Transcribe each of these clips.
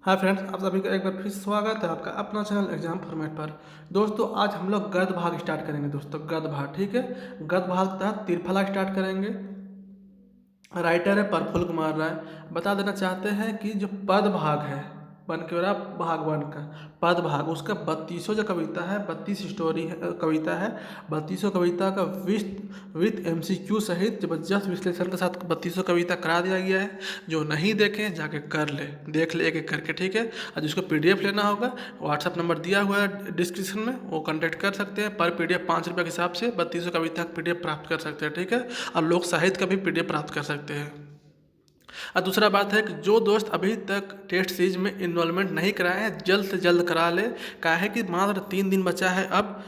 Hi friends, आप सभी का एक बार फिर स्वागत है आपका अपना चैनल एग्जाम फॉर्मेट पर। दोस्तों आज हम लोग गद्य भाग स्टार्ट करेंगे। दोस्तों गद्य भाग, ठीक है। गद्य भाग के तहत त्रिफला स्टार्ट करेंगे। राइटर है प्रफुल्ल कुमार राय। बता देना चाहते हैं कि जो पद भाग है बनकेवरा भाग वन का पद भाग, उसका 3200 जो कविता है, 32 स्टोरी है, कविता है। 3200 कविता का विथ एमसीक्यू सहित जबरदस्त विश्लेषण के साथ 3200 कविता करा दिया गया है। जो नहीं देखें जाके कर ले, देख ले एक एक करके, ठीक है। और जिसको पीडीएफ लेना होगा व्हाट्सअप नंबर दिया हुआ है डिस्क्रिप्शन में, वो कांटेक्ट कर सकते हैं। पर पीडीएफ 5 रुपये के हिसाब से 3200 कविता का पीडीएफ प्राप्त कर सकते हैं, ठीक है। और लोक साहित्य का भी पीडीएफ प्राप्त कर सकते हैं। और दूसरा बात है कि जो दोस्त अभी तक टेस्ट सीरीज में इन्वॉल्वमेंट नहीं कराए हैं, जल्द से जल्द करा ले। क्या है कि मात्र 3 दिन बचा है अब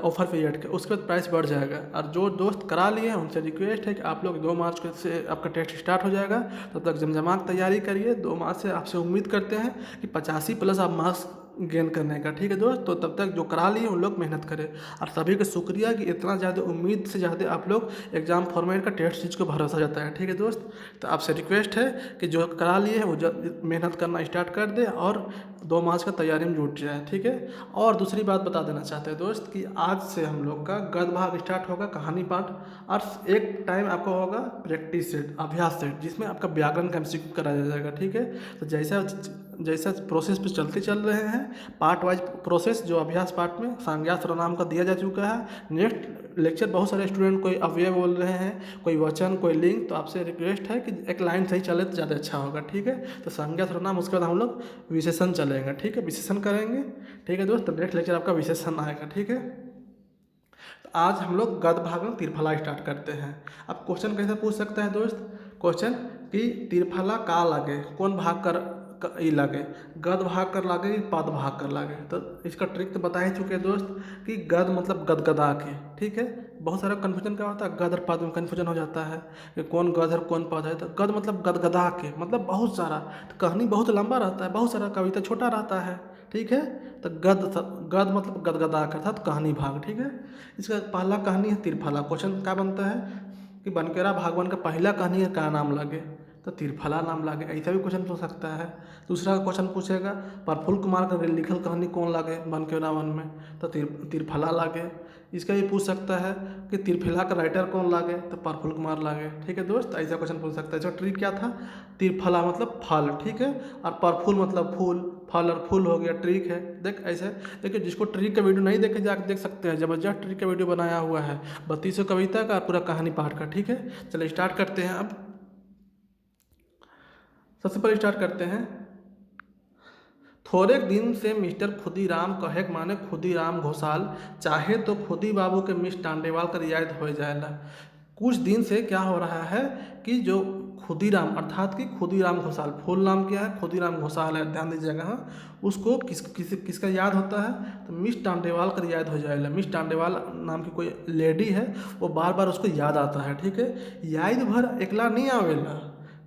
ऑफर पीरियड के, उसके बाद प्राइस बढ़ जाएगा। और जो दोस्त करा लिए हैं उनसे रिक्वेस्ट है कि आप लोग 2 मार्च से आपका टेस्ट स्टार्ट हो जाएगा, तब तक जमजमा की तैयारी करिए। 2 मार्च से आपसे उम्मीद करते हैं कि 85+ आप मार्क्स गेन करने का, ठीक है दोस्त। तो तब तक जो करा लिए उन लोग मेहनत करें। और सभी का शुक्रिया कि इतना ज़्यादा उम्मीद से ज़्यादा आप लोग एग्जाम फॉर्मेट का टेस्ट सीरीज को भरोसा जाता है, ठीक है दोस्त। तो आपसे रिक्वेस्ट है कि जो करा लिए हैं वो मेहनत करना स्टार्ट कर दे और 2 मार्च का तैयारी में जुट जाए, ठीक है। और दूसरी बात बता देना चाहते हैं दोस्त कि आज से हम लोग का गद्य भाग स्टार्ट होगा, कहानी पाठ। और एक टाइम आपको होगा प्रैक्टिस सेट, अभ्यास सेट, जिसमें आपका व्याकरण का एमसीक्यू कराया जाएगा, ठीक है। तो जैसा जैसा प्रोसेस पे चल रहे हैं, पार्ट वाइज प्रोसेस, जो अभ्यास पार्ट में संज्ञा सर्वनाम का दिया जा चुका है। नेक्स्ट लेक्चर बहुत सारे स्टूडेंट कोई अव्यय बोल रहे हैं, कोई वचन, कोई लिंग, तो आपसे रिक्वेस्ट है कि एक लाइन सही चले तो ज़्यादा अच्छा होगा, ठीक है। तो संज्ञा सर्वनाम, उसके बाद हम लोग विशेषण चलेंगे, ठीक है, विशेषण करेंगे, ठीक है दोस्त। तो नेक्स्ट लेक्चर आपका विशेषण आएगा, ठीक है। तो आज हम लोग गद्य भाग में त्रिफला स्टार्ट करते हैं। अब क्वेश्चन कैसे पूछ सकता है दोस्त, क्वेश्चन कि त्रिफला का लागे, कौन भाग कर ई लागे, गद्य भाग कर लागे कि पद भाग कर लागे। तो इसका ट्रिक तो बता ही चुके हैं दोस्त कि गद्य मतलब गदगदा के, ठीक है। बहुत सारा कन्फ्यूजन क्या होता है, गद्य और पद में कन्फ्यूजन हो जाता है कि कौन गद्य और कौन पद है। तो गद्य मतलब गदगदा के, मतलब बहुत सारा। तो कहानी बहुत लंबा रहता है, बहुत सारा कविता छोटा रहता है, ठीक है। तो गद्य मतलब गदगदा का, अर्थात कहानी भाग, ठीक है। इसका पहला कहानी है त्रिफला। क्वेश्चन क्या बनता है कि बनकेरा भागवन का पहला कहानी है क्या नाम लगे, तो त्रिफला नाम लागे, ऐसा भी क्वेश्चन पूछ सकता है। दूसरा क्वेश्चन पूछेगा प्रफुल्ल कुमार का लिखल कहानी कौन लागे बनकेरा वन में, तो त्रिफला लागे। इसका भी पूछ सकता है कि त्रिफला का राइटर कौन लागे, तो प्रफुल्ल कुमार लागे, ठीक है दोस्त। ऐसा क्वेश्चन पूछ सकता है। इसका ट्रिक क्या था, त्रिफला मतलब फल, ठीक है, और प्रफुल्ल मतलब फूल, फल और फूल हो गया, ट्रिक है। देख ऐसे देखिए, जिसको ट्रिक का वीडियो नहीं देखे जाकर देख सकते हैं, जबरदस्त ट्रिक का वीडियो बनाया हुआ है 3200 कविता का, पूरा कहानी पाठ का, ठीक है। चलिए स्टार्ट करते हैं। अब सबसे पहले स्टार्ट करते हैं। थोड़े दिन से मिस्टर खुदीराम कहे के माने खुदीराम घोषाल, चाहे तो खुदी बाबू के मिस टांडेवाल का रियायत हो जाएगा। कुछ दिन से क्या हो रहा है कि जो खुदीराम अर्थात कि खुदीराम घोषाल, फुल नाम क्या है, खुदीराम घोषाल है, ध्यान दीजिएगा। हाँ, उसको किसका याद होता है, तो मिस टांडेवाल का याद हो जाएगा। मिस टांडेवाल नाम की कोई लेडी है, वो बार बार उसको याद आता है, ठीक है। याद भर एकला नहीं आवेला,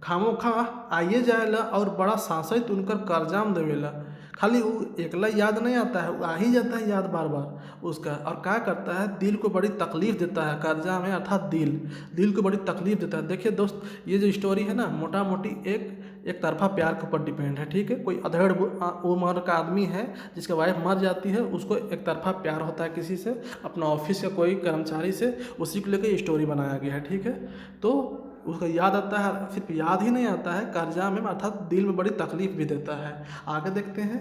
खामोखा आइए जाएला और बड़ा सांसत उनकर कर्जाम देवेला। खाली वो एकला याद नहीं आता है, वो आ ही जाता है याद बार बार उसका। और क्या करता है, दिल को बड़ी तकलीफ देता है, कर्जा में अर्थात दिल को बड़ी तकलीफ देता है। देखिए दोस्त, ये जो स्टोरी है ना, मोटा मोटी एक तरफा प्यार के ऊपर डिपेंड है, ठीक है। कोई अधेड़ उम्र का आदमी है जिसका वाइफ मर जाती है, उसको एक तरफा प्यार होता है किसी से, अपना ऑफिस का कोई कर्मचारी से, उसी को लेकर ये स्टोरी बनाया गया है, ठीक है। तो उसका याद आता है, सिर्फ याद ही नहीं आता है, कर्जा में अर्थात दिल में बड़ी तकलीफ भी देता है। आगे देखते हैं।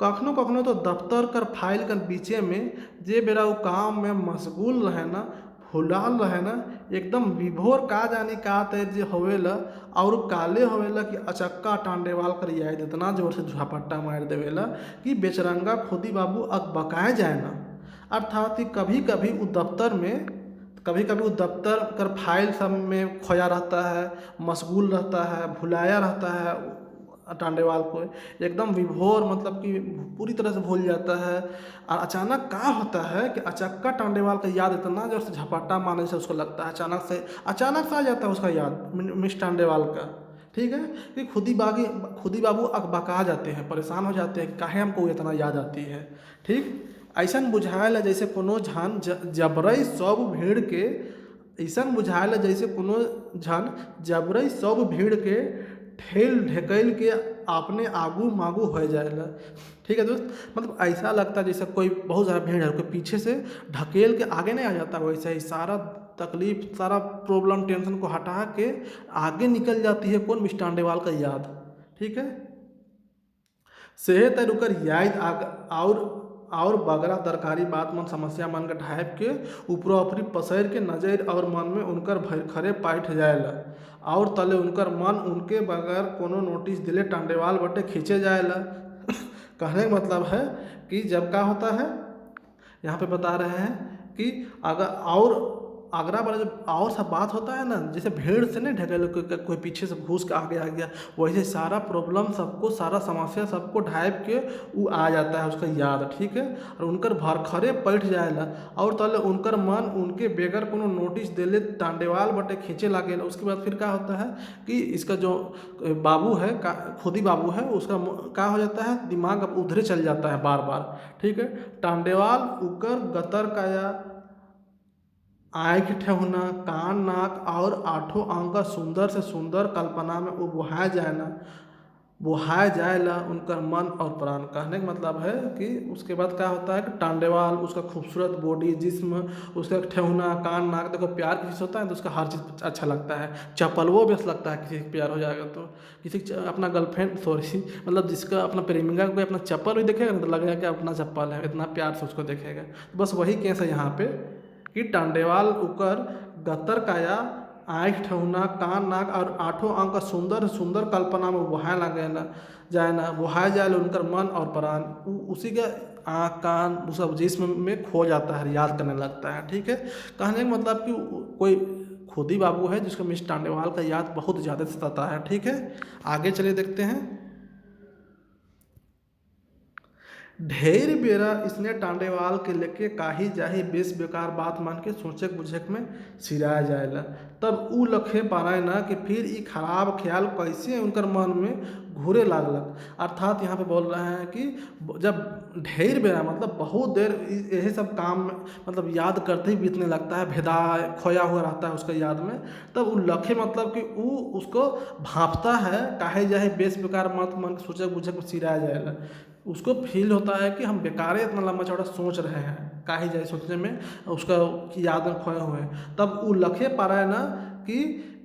कखनो कखनो तो दफ्तर कर फाइल कर बीचे में जे बेरा वो काम में मशगूल रहे ना, भुलाल रहे ना, एकदम विभोर का जानी का तेर जे होवेला, और काले होवेला कि अचक्का टांडेवाल कर याद इतना जोर से झपट्टा मार देवेला कि बेचरंगा खुदी बाबू अक बकाए जाए ना। अर्थात कि कभी कभी वो दफ्तर कर फाइल सब में खोया रहता है, मशगूल रहता है, भुलाया रहता है टांडेवाल को, एकदम विभोर मतलब कि पूरी तरह से भूल जाता है। और अचानक क्या होता है कि अचक्का टांडेवाल का याद इतना जोर से झपट्टा मारने से उसको लगता है, अचानक से आ जाता है उसका याद मिस टांडेवाल का, ठीक है। कि खुदी बाबू अकबका जाते हैं, परेशान हो जाते हैं कि काहे हमको इतना याद आती है, ठीक। ऐसा बुझायल है जैसे कोनो झन जबरई सब भीड़ के, ऐसा बुझायल है जैसे कोनो झन जबरई सब भीड़ के ठेल ढकेल के आपने आगू मागू हो जाएगा। ठीक है दोस्त, मतलब ऐसा लगता है जैसे कोई बहुत ज़्यादा भीड़ है, कोई पीछे से ढकेल के आगे नहीं आ जाता, वैसे ही सारा तकलीफ, सारा प्रॉब्लम, टेंशन को हटा के आगे निकल जाती है कौन, मिस्टर टांडेवाल का याद। ठीक है, सेहत रुकर याद और बगरा दरकारी बात मन समस्या मन के ढाइप के ऊपरो ऊपरी पसैर के नजर और मन में उनकर भर खरे पाइठ जाएला, और तले उनकर मन उनके बगैर कोनो नोटिस दिले टांडेवाल बटे खींचे जाएला। कहने का मतलब है कि जब क्या होता है, यहाँ पे बता रहे हैं कि अगर और आगरा वाला जब और सब बात होता है ना, जैसे भीड़ से नहीं ढकेल कोई पीछे से घुस के आगे आ गया, वैसे सारा प्रॉब्लम सबको, सारा समस्या सबको ढाइप के वो आ जाता है उसका याद। ठीक है, और उनकर भरखरे बैठ जाएला, और तले उनकर मन उनके बेगर कोनो नोटिस देले टांडेवाल बटे खींचे लागेला। उसके बाद फिर क्या होता है कि इसका जो बाबू है, खुदी बाबू है, उसका क्या हो जाता है, दिमाग अब उधरे चल जाता है बार बार। ठीक है, टांडेवाल उकर गतर काया, आँख ठेहुना, कान नाक और आठों अंग का सुंदर से सुंदर कल्पना में वो बुहाए जाएला उनका मन और प्राण। कहने का मतलब है कि उसके बाद क्या होता है कि टांडेवाल, उसका खूबसूरत बॉडी, जिस्म, उसका ठेहुना, कान नाक, देखो प्यार किसी से होता है तो उसका हर चीज़ अच्छा लगता है, चप्पल वो बेस्ट लगता है किसी से प्यार हो जाएगा तो। किसी अपना गर्लफ्रेंड, सॉरी, मतलब जिसका अपना प्रेमिका को अपना चप्पल भी देखेगा ना तो लगेगा कि अपना चप्पल है, इतना प्यार से उसको देखेगा। बस वही केस है यहाँ पे कि टांडेवाल उकर गतर काया, आँख ठेहुना, कान नाक और आठों अंग का सुंदर सुंदर कल्पना में बुहाए लगेला जाएना, बुहाए जाए उनकर मन और प्राण, उसी के आँख कान वो सब जिस्म में खो जाता है, याद करने लगता है। ठीक है, कहने का मतलब कि कोई खुदी बाबू है जिसको मिस टांडेवाल का याद बहुत ज़्यादा सताता है। ठीक है, आगे चलिए देखते हैं। ढेर बेरा इसने टांडेवाल के लेके काही जाही बेस बेकार बात मान के सोचक बुझक में सिराया जाएला, तब ऊ लखे पाराय ना कि फिर ई खराब ख्याल कैसे उनकर मन में घूरे लागलक। अर्थात यहाँ पे बोल रहे हैं कि जब ढेर बेरा मतलब बहुत देर यही सब काम में मतलब याद करते ही बीतने लगता है, भेदा खोया हुआ रहता है उसका याद में, तब ऊ लखे मतलब कि ऊ उसको भांपता है, काहे जाहे बेस बेकार मत मन के सोचक बुझक में सिराया जाएला। उसको फील होता है कि हम बेकारे इतना लंबा चौड़ा सोच रहे हैं, काहे जाए सोचने में, उसका याद में खोए हुए हैं। तब वो लखे पा रहा है ना कि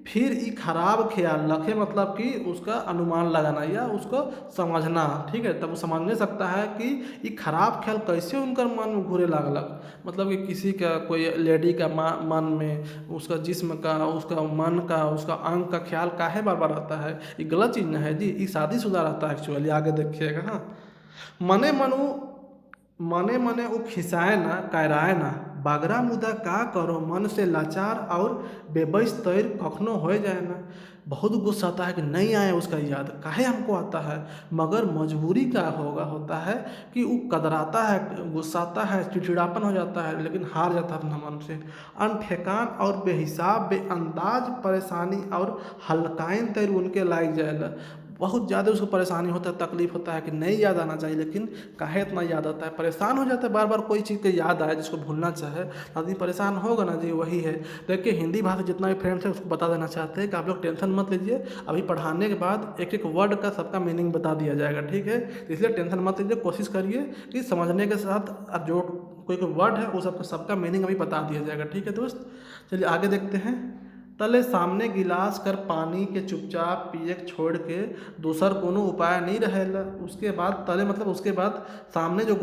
फिर ये खराब ख्याल, लखे मतलब कि उसका अनुमान लगाना या उसको समझना। ठीक है, तब वो समझ नहीं सकता है कि ये खराब ख्याल कैसे उनका मन में घूरे लागलक, मतलब कि किसी का, कोई लेडी का मन में उसका जिस्म का, उसका मन का, उसका अंग का ख्याल काहे बार बार आता है। ये गलत चीज़ ना है जी, ये शादीशुदा रहता है एक्चुअली, आगे देखिएगा। हाँ, मने मने वो खिसाए ना, कैराए ना, बागरा मुदा का करो, मन से लाचार और बेबस तैर कखनो हो जाए ना। बहुत गुस्सा आता है कि नहीं आया उसका याद, काहे हमको आता है, मगर मजबूरी क्या होता है कि वो कदराता है, गुस्साता है, चिड़चिड़ापन हो जाता है, लेकिन हार जाता है अपना मन से। अनठेकान और बेहिसाब बेअंदाज परेशानी और हल्काइन तैर उनके लायक जाएला। बहुत ज़्यादा उसको परेशानी होता है, तकलीफ होता है कि नहीं याद आना चाहिए, लेकिन काहे इतना याद आता है, परेशान हो जाता है बार बार कोई चीज़ का याद आए जिसको भूलना चाहे, आदमी परेशान होगा ना जी। वही है, देखिए हिंदी भाषा जितना भी फ्रेंड्स है उसको बता देना चाहते हैं कि आप लोग टेंशन मत लीजिए, अभी पढ़ाने के बाद एक एक वर्ड का सबका मीनिंग बता दिया जाएगा। ठीक है, तो इसलिए टेंशन मत लीजिए, कोशिश करिए कि समझने के साथ अब जो कोई वर्ड है वो सबका मीनिंग अभी बता दिया जाएगा। ठीक है दोस्त, चलिए आगे देखते हैं। तले सामने गिलास कर पानी के चुपचाप पिए छोड़ के दूसर कोनो उपाय नहीं रहेला। उसके बाद तले मतलब उसके बाद सामने जो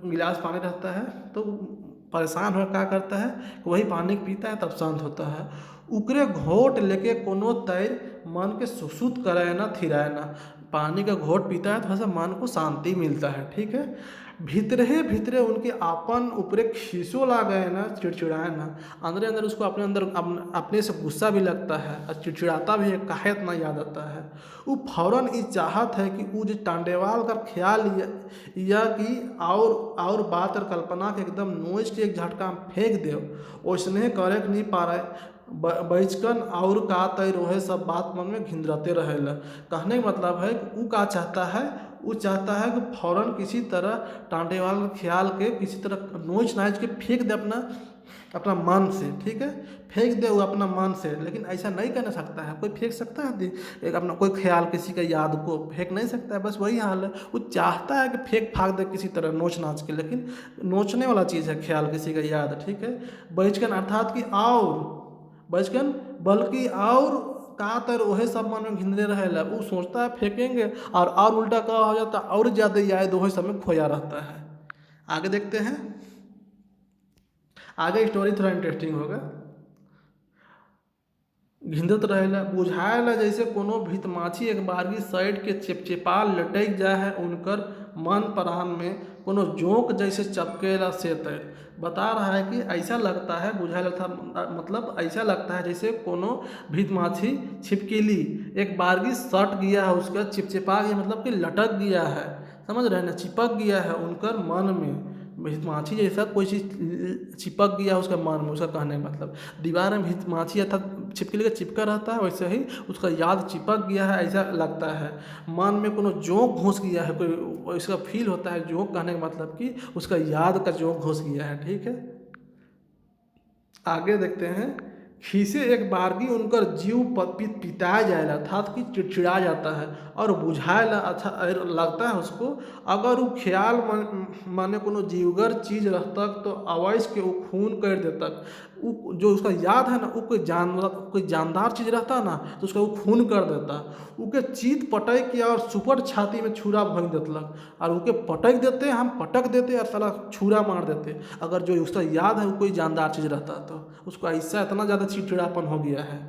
गिलास पानी रहता है तो परेशान हो क्या करता है कि वही पानी पीता है, तब शांत होता है। उकरे घोट लेके कोनो तैर मन के सुसुत कराए ना थिराए ना, पानी का घोट पीता है तो थोड़ा सा मन को शांति मिलता है। ठीक है, भीतरे उनके आपन ऊपरे खीसो ला गए ना, चिड़चिड़ाए ना, अंदर अंदर उसको अपने अंदर अपने से गुस्सा भी लगता है और चिड़चिड़ाता भी है, काहे इतना याद आता है। वो फौरन ये चाहत है कि वो जो टांडेवाल का ख्याल या कि और बात और कल्पना के एकदम नोच के एक झटका में फेंक दे, वैसने करे नहीं पा रहे, बैचकन और का तय रोहे सब बात मन में घिंदरते रहेला। कहने का मतलब है कि वो क्या चाहता है, वो चाहता है कि फौरन किसी तरह टांडेवाल ख्याल के किसी तरह नोच नाच के फेंक दे अपना अपना मन से, ठीक है, फेंक दे वो अपना मन से, लेकिन ऐसा नहीं कर सकता है। कोई फेंक सकता है एक अपना कोई ख्याल, किसी का याद को फेंक नहीं सकता है। बस वही हाल है, वो चाहता है कि फेंक फाक दे किसी तरह नोच नाच के, लेकिन नोचने वाला चीज़ है ख्याल, किसी का याद, ठीक है। बचकन अर्थात कि और बचकन बल्कि और का तर वही सब मन में घिनले रहेला, वो सोचता है फेंकेंगे और उल्टा का हो जाता है और ज़्यादा याद वही सब में खोया रहता है। आगे देखते हैं, आगे स्टोरी थोड़ा इंटरेस्टिंग होगा। घिंदत रहेला बुझाएला जैसे कोनो भीत माछी एक बारगी साइड के चिपचिपा लटक जा है उनकर मन प्राण में कोनो जोंक जैसे चपकेला से तय। बता रहा है कि ऐसा लगता है, बुझाएला था मतलब ऐसा लगता है जैसे कोनो भीत माछी छिपकली एक बारगी सट गया है, उसका चिपचिपा गया मतलब कि लटक गया है, समझ रहे हैं ना, चिपक गया है उनकर मन में। माछी जैसा कोई चीज़ चिपक गया उसका मन में, उसका कहने का मतलब दीवार में माछी अर्थात छिपकली का चिपका रहता है, वैसे ही उसका याद चिपक गया है ऐसा लगता है। मन में कोनो जोंक घुस गया है, कोई इसका फील होता है। जोंक कहने का मतलब कि उसका याद का जोंक घुस गया है, ठीक है। आगे देखते हैं, खीसे एक बारगी उनकर जीव पिता जाएला अर्थात कि चिड़चिड़ा जाता है और बुझाएला अच्छा लगता है उसको। अगर वो ख्याल माने कोनो जीवगर चीज रहता तो अवैस के वो खून कर देता। वो जो उसका याद है ना, वो कोई जानदार चीज रहता ना तो उसका वो खून कर देता। उके चीत पटक के और सुपर छाती में छुरा भोंक देतलक और उके पटक देते, हम पटक देते और साला छुरा मार देते। अगर जो उसका याद है वो कोई जानदार चीज़ रहता तो उसको ऐसा इतना ज़्यादा चिड़चिड़ापन हो गया है।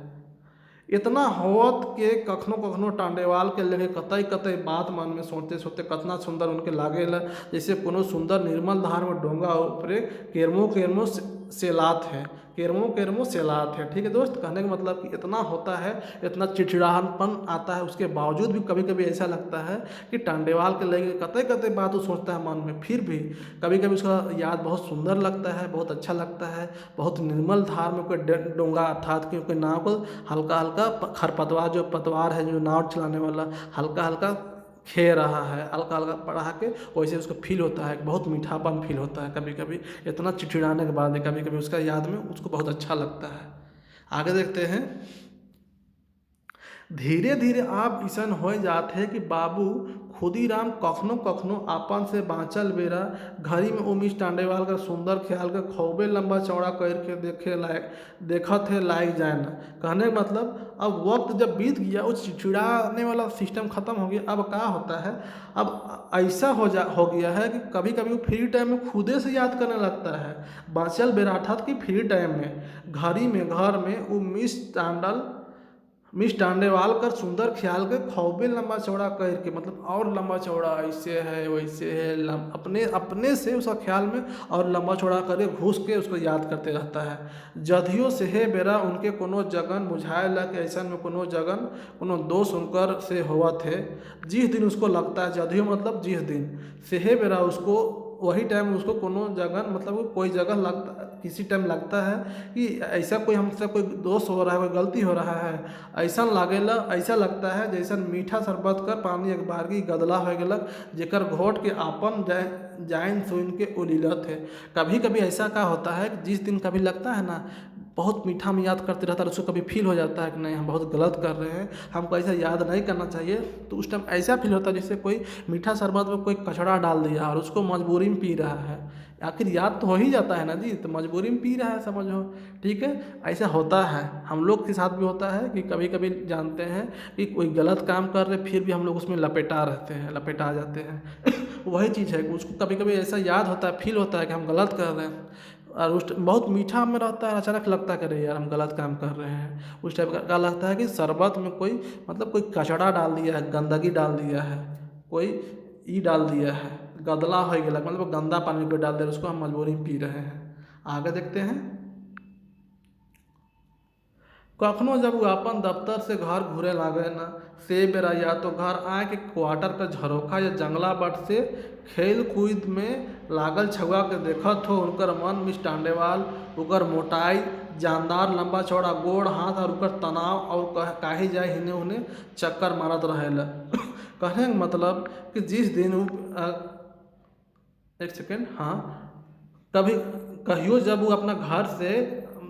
इतना होत के कखनो कखनो टांडेवाल के लगे कतई कतई बात मन में सोचते सोचते कतना सुंदर उनके लागेला जैसे कोनो सुंदर निर्मल धार में डोंगा ऊपरे केरमो केरमो सेलात है, केरमो केरमो सेलात है, ठीक है दोस्त। कहने का मतलब कि इतना होता है, इतना चिड़चिड़ापन आता है, उसके बावजूद भी कभी कभी ऐसा लगता है कि टांडेवाल के लगे कतई कतई बात वो सोचता है मन में, फिर भी कभी कभी उसका याद बहुत सुंदर लगता है, बहुत अच्छा लगता है। बहुत निर्मल धार में कोई डोंगा अर्थात कि कोई नाव को हल्का हल्का खरपतवार जो पतवार है जो नाव चलाने वाला हल्का हल्का खे रहा है, हल्का हल्का पढ़ा के वैसे उसको फील होता है, बहुत मीठापन फील होता है कभी कभी। इतना चिड़चिड़ाने के बाद कभी कभी उसका याद में उसको बहुत अच्छा लगता है। आगे देखते हैं, धीरे धीरे आप ऐसन हो जाते हैं कि बाबू खुदीराम कखनो कखनो आपन से बाँचल बेरा घड़ी में उमिश टांडेवाल का सुंदर ख्याल के खूबे लंबा चौड़ा करके देखत है लायक जाए ना। कहने का मतलब अब वक्त जब बीत गया, उस चिड़चिड़ाने वाला सिस्टम ख़त्म हो गया। अब क्या होता है, अब ऐसा हो गया है कि कभी कभी वो फ्री टाइम में खुदे से याद करने लगता है। बाँचल बेरा अर्थात कि फ्री टाइम में घड़ी में घर में वो मिस टांडेवाल कर सुंदर ख्याल के खूबे लंबा चौड़ा करके मतलब और लंबा चौड़ा ऐसे है वैसे है अपने अपने से उसका ख्याल में और लंबा चौड़ा करके घुस के उसको याद करते रहता है। जदियो से है बेरा उनके कोनो जगन बुझाए ला कि ऐसा में कोनो जगन कोनो दोष उनकर से हुआ थे। जिस दिन उसको लगता है, जदियो मतलब जिस दिन से है बेरा उसको वही टाइम उसको कोनो जगह मतलब कोई जगह लगता, किसी टाइम लगता है कि ऐसा कोई हमसे कोई दोष हो रहा है, कोई गलती हो रहा है, ऐसा लागेला, ऐसा लगता है जैसा मीठा शरबत कर पानी एक बारगी गदला हो गलक जेकर घोट के आपन जाइन सुन के उलीलत है। कभी कभी ऐसा का होता है कि जिस दिन कभी लगता है ना बहुत मीठा में याद करते रहता है, उसको कभी फील हो जाता है कि नहीं हम बहुत गलत कर रहे हैं, हमको ऐसा याद नहीं करना चाहिए। तो उस टाइम ऐसा फील होता है जैसे कोई मीठा शरबत में कोई कचड़ा डाल दिया और उसको मजबूरी में पी रहा है। आखिर याद तो हो ही जाता है ना जी, तो मजबूरी में पी रहा है समझो, ठीक है। ऐसा होता है, हम लोग के साथ भी होता है कि कभी कभी जानते हैं कि कोई गलत काम कर रहे फिर भी हम लोग उसमें लपेटा जाते हैं वही चीज़ है, उसको कभी कभी ऐसा याद होता है, फील होता है कि हम गलत कर रहे हैं और उस बहुत मीठा में रहता है, अचानक लगता है कि अरे यार हम गलत काम कर रहे हैं। उस टाइप का लगता है कि शरबत में कोई मतलब कोई कचड़ा डाल दिया है, गंदगी डाल दिया है, कोई डाल दिया है, गदला हो गया मतलब गंदा पानी को डाल दिया, उसको हम मजबूरी में पी रहे हैं। आगे देखते हैं, कखनो जब वो अपन दफ्तर से घर घूरे लागे ना से बेरा या तो घर आए के क्वार्टर पे झरोखा या जंगला बट से खेल कूद में लागल छुआ के देखत हो उनकर मन मिस टांडेवाल उकर मोटाई जानदार लंबा चौड़ा गोड़ हाथ और उकर तनाव और काहे जाए हिने उन्हें चक्कर मारत रहेला कहने का मतलब कि जिस दिन एक सेकेंड, हाँ, कभी कहियो जब वो अपना घर से,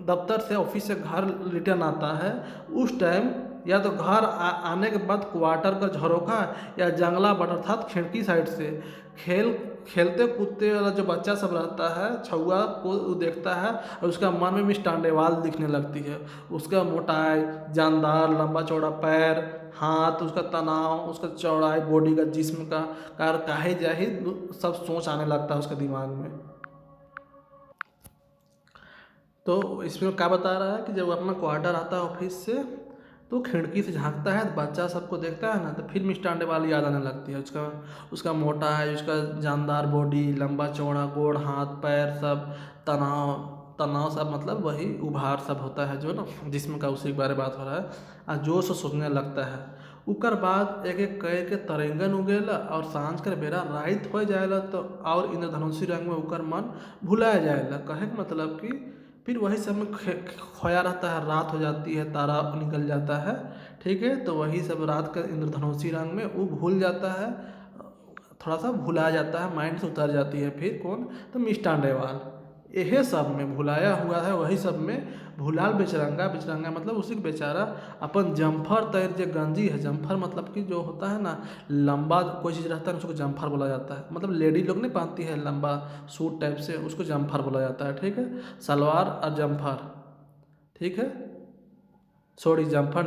दफ्तर से, ऑफिस से घर रिटर्न आता है, उस टाइम या तो घर आने के बाद क्वार्टर का झरोखा या जंगला बट अर्थात खिड़की साइड से खेलते कूदते वाला जो बच्चा सब रहता है छुआ को वो देखता है और उसका मन में मिस टांडेवाल दिखने लगती है। उसका मोटाई, जानदार लंबा चौड़ा पैर, हाथ, उसका तनाव, उसका चौड़ाई, बॉडी का, जिस्म का काहे जाहिर सब सोच आने लगता है उसके दिमाग में। तो इसमें क्या बता रहा है कि जब वो अपना क्वार्टर आता है ऑफिस से तो खिड़की से झांकता है, तो बच्चा सबको देखता है ना, तो फिर मिस टांडेवाल याद आने लगती है। उसका मोटा है, उसका जानदार बॉडी, लंबा चौड़ा गोड़ हाथ पैर सब, तनाव तनाव सब मतलब वही उभार सब होता है जो ना जिस्म का, उसी के बारे में बात हो रहा है। आ जो सो सोचने लगता है। उकर बाद एक एक कह के तरंगन उगेला और सांझ कर बेरा रात हो जाएला तो और इंद्रधनुषी रंग में उकर मन भुलाया जाएला। कहे के मतलब कि फिर वही सब में खोया रहता है, रात हो जाती है, तारा निकल जाता है, ठीक है। तो वही सब रात का इंद्रधनुषी रंग में वो भूल जाता है, थोड़ा सा भुला जाता है, माइंड से उतर जाती है। फिर कौन, तो मिस टांडेवाल यही सब में भुलाया हुआ है। वही सब में भुलाल बेचरंगा, बेचरंगा मतलब उसी के बेचारा अपन जम्फर तैर जो गंजी है, जम्फर मतलब कि जो होता है ना लंबा कोई चीज़ रहता है उसको जम्फर बोला जाता है। मतलब लेडी लोग नहीं पहनती है लंबा सूट टाइप से, उसको जम्फर बोला जाता है, ठीक है। सलवार और जम्फर, ठीक है, सॉरी जम्फर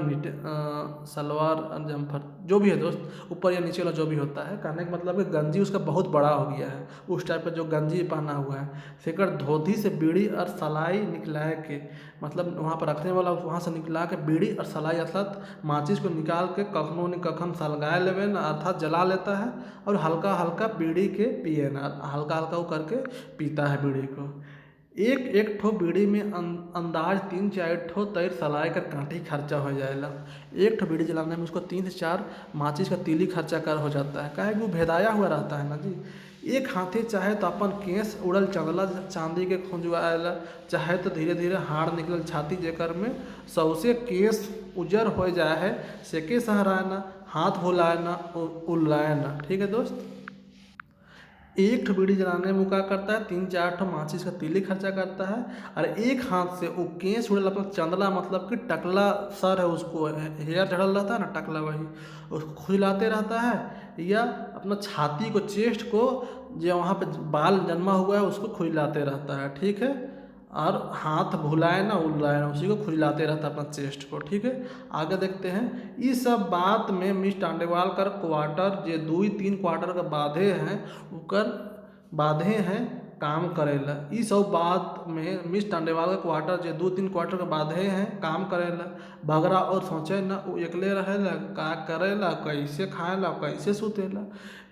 सलवार और जम्फर जो भी है दोस्त, ऊपर या नीचे वाला जो भी होता है, कहने का मतलब कि गंजी उसका बहुत बड़ा हो गया है, उस टाइप का जो गंजी पहना हुआ है। फिकर धोती से बीड़ी और सलाई निकला के, मतलब वहाँ पर रखने वाला वहाँ से निकला के बीड़ी और सलाई अर्थात माचिस को निकाल के कखनों न कखन सलगाए लेवे ना, अर्थात जला लेता है और हल्का हल्का बीड़ी के पिए ना, हल्का हल्का वो करके पीता है बीड़ी को। एक एक ठो बीड़ी में अंदाज 3-4 ठो तैर सलाई कर कांठी खर्चा हो जाएगा। एक ठो बीड़ी जलाने में उसको 3 से 4 माचिस का तीली खर्चा कर हो जाता है। काहे कि वो भेदाया हुआ रहता है ना जी। एक हाथी चाहे तो अपन केस उड़ल चंदला चांदी के खुंजवाएला, चाहे तो धीरे धीरे हाड़ निकल छाती जेकर में सौसे केस उजर हो जाए है, सेके सहराए ना, हाथ भुलाए ना, उल्लाए ना, ठीक है दोस्त। एक ठो बीड़ी जलाने में वो क्या करता है, 3-4 ठो माचिस का तीली खर्चा करता है और एक हाथ से वो केस उड़ल अपना चंदला मतलब कि टकला सर है, उसको हेयर चढ़ल रहता है ना टकला, वही उसको खुजलाते रहता है, या अपना छाती को, चेस्ट को, जो वहाँ पे बाल जन्मा हुआ है उसको खुजलाते रहता है, ठीक है। और हाथ भुलाए ना उल्लाए ना, उसी को खुजलाते रहता है अपना चेस्ट को, ठीक है। आगे देखते हैं। इस सब बात में मिस टांडेवाल कर क्वार्टर जे 2-3 क्वार्टर का बाधे हैं उकर बाधे हैं काम करेला। ई सब बात में मिस टांडेवाल का क्वार्टर जे 2-3 क्वार्टर का बाधे हैं काम करेला। भगरा और सोचे ना वो अकेले रहेला, का करेला, कैसे खाएला, कैसे सुतेला।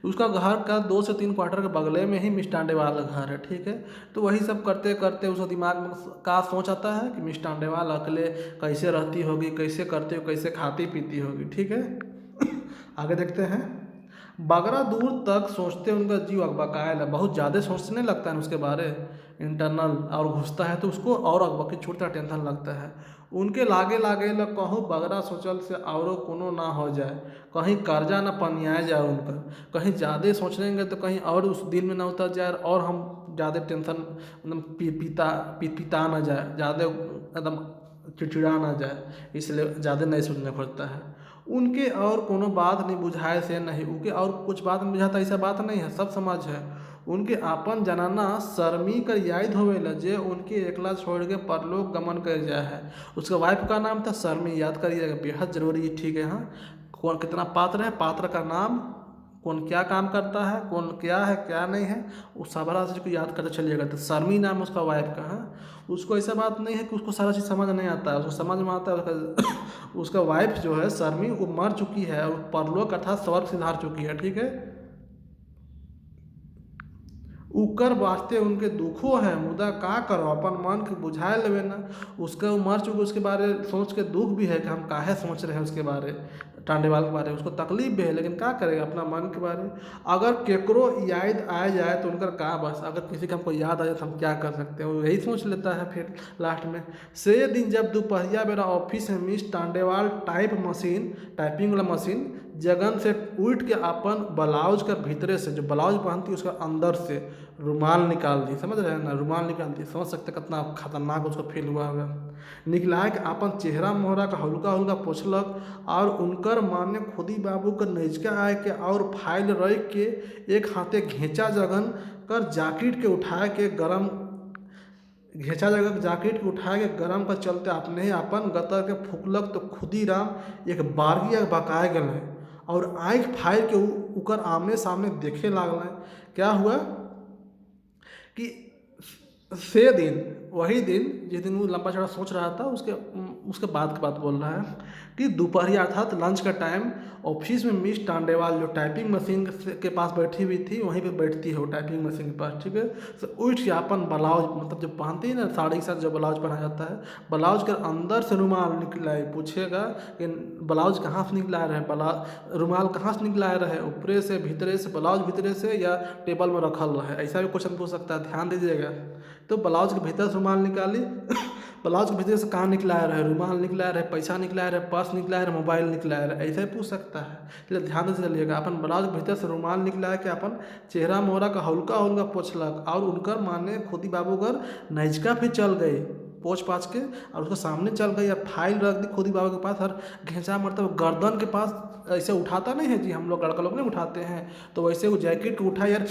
उसका घर का 2 से 3 क्वार्टर के बगले में ही मिस टांडेवाल का घर है, ठीक है। तो वही सब करते करते उसका दिमाग में का सोच आता है कि मिस टांडेवाल अकेले कैसे रहती होगी, कैसे करती हो, कैसे खाती पीती होगी, ठीक है। आगे देखते हैं। बगरा दूर तक सोचते उनका जीव अकबकायल है, बहुत ज़्यादा सोचने लगता है उसके बारे इंटरनल, और घुसता है तो उसको और अकबकी छूटता टेंशन लगता है। उनके लागे लागे ल कहूँ बगरा सोचल से औरों कोनो ना हो जाए, कहीं कर्जा ना पनियाए जाए उनका, कहीं ज़्यादा सोचेंगे तो कहीं और उस दिल में ना उतर जाए और हम ज़्यादा टेंशन मतलब पिता ना जाए, ज़्यादा एकदम चिड़चिड़ा ना जाए, इसलिए ज़्यादा नहीं सोचना पड़ता है। उनके और कोनो बात नहीं बुझाए से नहीं, उनके और कुछ बात नहीं बुझाता, ऐसा बात नहीं है, सब समझ है। उनके आपन जनाना शर्मी कर याद होवेला जे उनके एकला छोड़ के परलोक गमन कर जाए है। उसका वाइफ का नाम था शर्मी, याद करिएगा, बेहद जरूरी है, ठीक है। हाँ, कौन कितना पात्र है, पात्र का नाम, कौन क्या काम करता है, कौन क्या है क्या नहीं है, उस सबरा चीज़ को याद करते चलिएगा। तो शर्मी नाम उसका वाइफ का है। उसको ऐसा बात नहीं है कि उसको सारा चीज़ समझ नहीं आता है, उसको समझ में आता है। उसका वाइफ जो है शर्मी वो मर चुकी है और परलोक अर्थात स्वर्ग सिधार चुकी है, ठीक है। उकर वास्ते उनके दुखो है, मुदा का करो अपन मन के बुझाए लेवे ना। उसका वो मर चुके, उसके बारे सोच के दुख भी है कि हम काहे सोच रहे हैं उसके बारे, टांडेवाल के बारे में उसको तकलीफ भी है, लेकिन क्या करेगा अपना मन के बारे में। अगर केकरो याद आ जाए तो उनका का बस, अगर किसी का हमको याद आ जाए तो हम क्या कर सकते हैं, वो यही सोच लेता है फिर लास्ट में। से दिन जब दोपहरिया बेरा ऑफिस में मिस टांडेवाल टाइपिंग वाला मशीन जगन से उठ के अपन ब्लाउज का भीतरे से, जो ब्लाउज पहनती है उसका अंदर से रुमाल निकाल दी। समझ रहे हैं ना, रुमाल निकाल दी। समझ सकते कितना खतरनाक उसको फील हुआ होगा। निकला के अपन चेहरा मोहरा का हल्का हल्का पोछलक और उनकर माने खुदी बाबू का नजका आए के और फाइल रख के एक हाथे घेचा जगन कर जैकेट के उठा के गरम घेचा जगह जैकेट के उठा के गरम का चलते अपने ही अपन गतर के फूकलक तो खुदीराम एक बारगी बकाए गए और आँख फाड़ के उकर आमने सामने देखे लागल। क्या हुआ कि से दिन वही दिन जिस दिन वो लंबा चौड़ा सोच रहा था उसके बाद की बात बोल रहा है कि दोपहरिया अर्थात लंच का टाइम ऑफिस में मिस टांडेवाल जो टाइपिंग मशीन के पास बैठी हुई थी वहीं पे बैठती है वो टाइपिंग मशीन के पास, ठीक है। तो उठ के अपन ब्लाउज मतलब जो पहनती है ना साड़ी के साथ जो ब्लाउज पहना जाता है, ब्लाउज के अंदर से रुमाल निकला है। पूछेगा कि ब्लाउज कहाँ से निकला रहे, रुमाल कहाँ से निकला रहे, ऊपरे से भीतरे से, ब्लाउज भीतरे से या टेबल में रखल रहे, ऐसा भी क्वेश्चन पूछ सकता है, ध्यान दीजिएगा। तो ब्लाउज के भीतर से रुमाल निकाली ब्लाउज के भीतर से कहाँ निकला रहे, रुमाल निकला रहे, पैसा निकला रहे, पर्स निकला रहे, मोबाइल निकला रहे, ऐसे ही पूछ सकता है। इसलिए ध्यान से चलिएगा। अपन ब्लाउज के भीतर से रुमाल निकला है कि अपन चेहरा मोहरा का हल्का हल्का पोछलक और उनकर माने खुदी बाबूगर नजका भी चल गई पोछ पाछ के और उसके सामने चल गई और फाइल रख दी खुदी बाबू के पास और घेंचा मतलब गर्दन के पास ऐसे उठाता नहीं है जी, हम लोग लड़का लोग नहीं उठाते हैं, तो वैसे वो जैकेट को उठा यार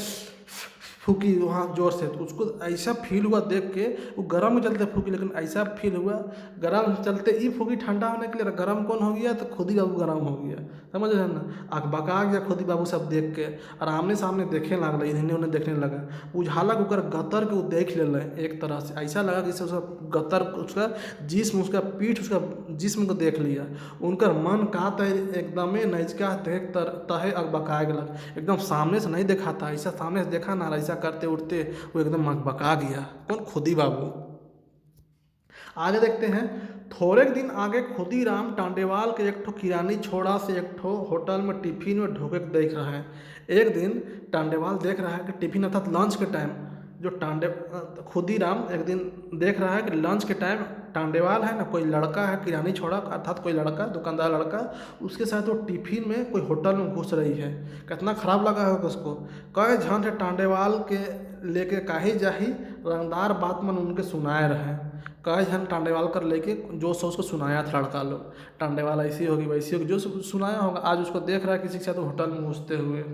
फूकी वहाँ जोर से, तो उसको ऐसा फील हुआ देख के, वो गर्म में चलते फूकी लेकिन ऐसा फील हुआ गर्म चलते ही फूकी ठंडा होने के लिए, गर्म कौन हो गया तो खुदी बाबू गर्म हो गया। समझ रहे हैं ना, आँख बका गया खुदी बाबू सब देख के और आमने सामने देखे लग रहा, इन्हें उन्हें देखने लगा। उझाला उकर गतर के वो देख ले रहे एक तरह से, ऐसा लगा कि उसका गतर उसका जिस्म उसका पीठ उसका जिस्म को देख लिया। उनका मन का तय एकदम नजका देख तहे बका गया, एकदम सामने से नहीं देखा था, ऐसा सामने से देखा ना, ऐसा करते उठते वो एकदम बका गया। कौन? खुदी बाबू। आगे देखते हैं। थोड़े दिन आगे खुदीराम टांडेवाल के एक ठो किरानी छोड़ा से एक ठो होटल में टिफिन में ढोके देख रहा है। एक दिन टांडेवाल देख रहा है कि टिफिन अर्थात लंच के टाइम जो खुदीराम एक दिन देख रहा है कि लंच के टाइम टांडेवाल है ना, कोई लड़का है किरानी छोड़ा अर्थात कोई लड़का दुकानदार लड़का, उसके साथ वो टिफिन में कोई होटल में घुस रही है। कितना खराब लगा होगा उसको। कहे झन से टांडेवाल के लेके काहे जाही रंगदार बात मन उनके सुनाए रहे। कहे झन टांडेवाल कर लेके जो सो उसको सुनाया था लड़का लोग, टांडेवाल ऐसी होगी वैसी होगी जो सुनाया होगा, आज उसको देख रहा है किसी के साथ होटल में घुसते हुए।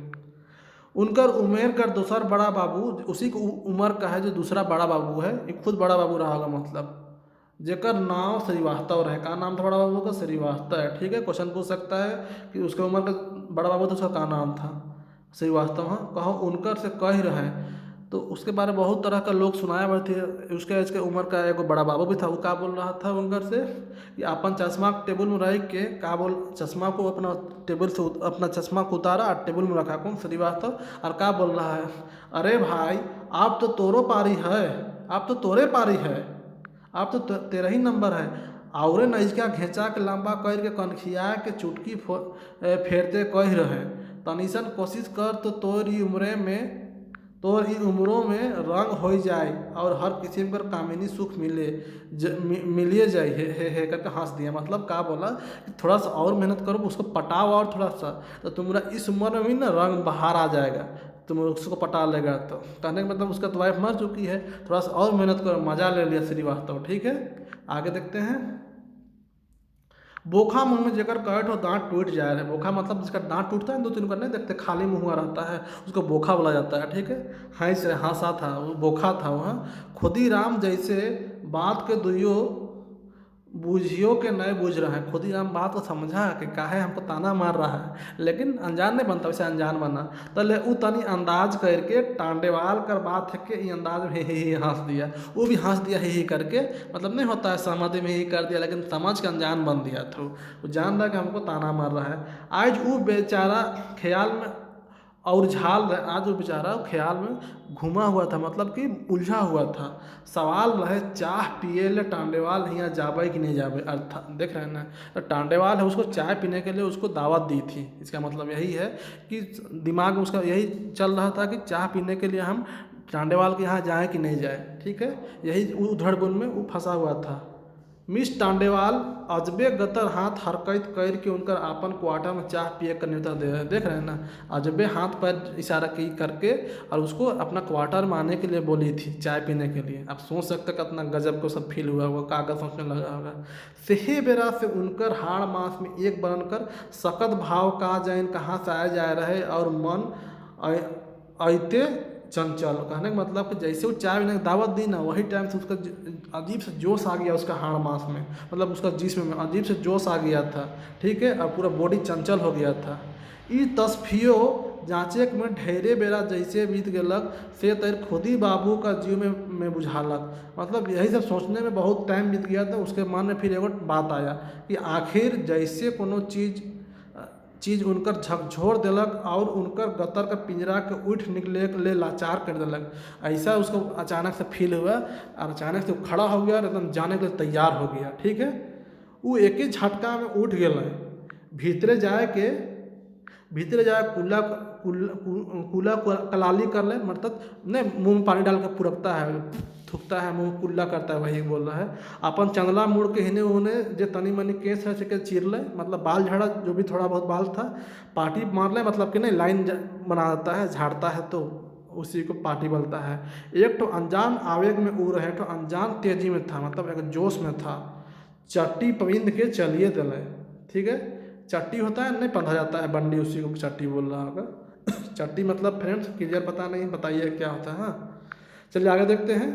उनकर उमेर कर दूसरा बड़ा बाबू उसी को उम्र का है जो दूसरा बड़ा बाबू है, ये खुद बड़ा बाबू रहा होगा मतलब, जेकर नाम श्रीवास्तव रहे। का नाम था बड़ा बाबू का? श्रीवास्तव है, ठीक है। क्वेश्चन पूछ सकता है कि उसके उम्र का बड़ा बाबू था, उसका का नाम था? श्रीवास्तव। हाँ, कहो उनकर से कह रहे, तो उसके बारे में बहुत तरह का लोग सुनाया हुए थे। उसके इसके उम्र का एक बड़ा बाबू भी था, वो का बोल रहा था उनकर से कि अपन चश्मा टेबल में रख के का बोल, चश्मा को अपना टेबल से अपना चश्मा को उतारा और टेबल में रखा। कौन? श्रीवास्तव। और का बोल रहा है, अरे भाई आप तो तोरो पारी है, आप तो तोरे पारी है, आप तो तेरह ही नंबर है। और नजका घेचा के लंबा कर के कनखिया के चुटकी फेरते कह रहे, तनिसन कोशिश कर तो तोर ही उम्रों में रंग हो जाए और हर किस्म का कामिनी सुख मिलिए जाए। हे करके हंस दिया। मतलब का बोला कि थोड़ा सा और मेहनत करो, उसको पटाओ और थोड़ा सा, तो तुम्हारा इस उम्र में भी ना रंग बाहर आ जाएगा, तुम उसको पटा लेगा। तो कहने का मतलब उसका तो वाइफ मर चुकी है, थोड़ा सा और मेहनत करो, मजा ले लिया श्रीवास्तव, ठीक है। आगे देखते हैं। बोखा मुंह में जेकर कहे तो दांत टूट जाए रहे। बोखा मतलब जिसका दांत टूटता है, दो तीन का नहीं देखते, खाली मुंह हुआ रहता है, उसको बोखा बोला जाता है, ठीक है। हंस रहे, हंसा था, वो बोखा था वह। खुदीराम जैसे बात के दुइयो बूझियो के नए बूझ रहे हैं। खुदीराम बात को समझा कि काहे हमको ताना मार रहा है, लेकिन अनजान नहीं बनता, वैसे अनजान बना तो ले उ तनी अंदाज करके टांडेवाल कर बात है कि अंदाज में ही हंस दिया। वो भी हंस दिया ही करके, मतलब नहीं होता है सहमति में ही कर दिया, लेकिन समझ के अनजान बन दिया था। वो जान रहा कि हमको ताना मार रहा है। आज वो बेचारा ख्याल में और झाल रहे, आज वो बेचारा ख्याल में घुमा हुआ था, मतलब कि उलझा हुआ था। सवाल रहे चाय पिए ले टांडेवाल यहाँ जावे कि नहीं जावे। अर्थात देख रहे हैं ना, तो टांडेवाल है उसको चाय पीने के लिए उसको दावत दी थी। इसका मतलब यही है कि दिमाग में उसका यही चल रहा था कि चाय पीने के लिए हम टांडेवाल के यहाँ जाएँ कि नहीं जाए, ठीक है। यही उधड़ बुन में वो फंसा हुआ था। मिस टांडेवाल अजबे गतर हाथ हरकत कर के उनकर आपन क्वार्टर में चाह पिए कर न्योता दे रहे हैं। देख रहे हैं ना, अजबे हाथ पैर इशारा की करके और उसको अपना क्वार्टर में आने के लिए बोली थी चाय पीने के लिए। आप सोच सकते कितना गजब को सब फील हुआ होगा, कागज सोचने लगा होगा। सेहे बेरा से उनकर हाड़ मांस में एक बनकर सकत भाव का जैन कहाँ से आए जा रहे और मन ऐते चंचल। कहने का मतलब कि जैसे वो चाय पीने की दावत दी ना, वही टाइम से उसका अजीब से जोश आ गया उसका हाड़ मांस में, मतलब उसका जिस्म में अजीब से जोश आ गया था। ठीक है, और पूरा बॉडी चंचल हो गया था। ई तस्फियो जांचे में ढेरे बेरा जैसे बीत गलक से तर खुदी बाबू का जीव में बुझालक। मतलब यही सब सोचने में बहुत टाइम बीत गया था। उसके मन में फिर एगो बात आया कि आखिर जैसे कोनो चीज उनकर झकझोर दिलक और उनकर गतर का पिंजरा के उठ निकले के लिए लाचार कर दिलक। ऐसा उसको अचानक से फील हुआ और अचानक से वो खड़ा हो गया और एकदम जाने के लिए तैयार हो गया। ठीक है, वो एक ही झटका में उठ गए। भीतरे जाए कुल्ला कलाली कर ले, मतलब नहीं मुंह में पानी डाल कर पुरकता है, थूकता है, मुंह कुल्ला करता है, वही बोल रहा है। अपन चंदला मुड़ के हिने होने जो तनी मनी केस है से चीर ले, मतलब बाल झाड़ा जो भी थोड़ा बहुत बाल था पार्टी मार ले, मतलब कि नहीं लाइन बना देता है, झाड़ता है तो उसी को पार्टी बोलता है। एक तो अनजान आवेग में उड़ रहे, तो अनजान तेजी में था, मतलब एक जोश में था। चट्टी पविंद के चलिए दले। ठीक है, चट्टी होता है नहीं बंधा जाता है बंडी, उसी को चट्टी बोल रहा होगा। चट्टी मतलब फ्रेंड्स क्लियर पता नहीं, बताइए क्या होता है। हाँ चलिए आगे देखते हैं।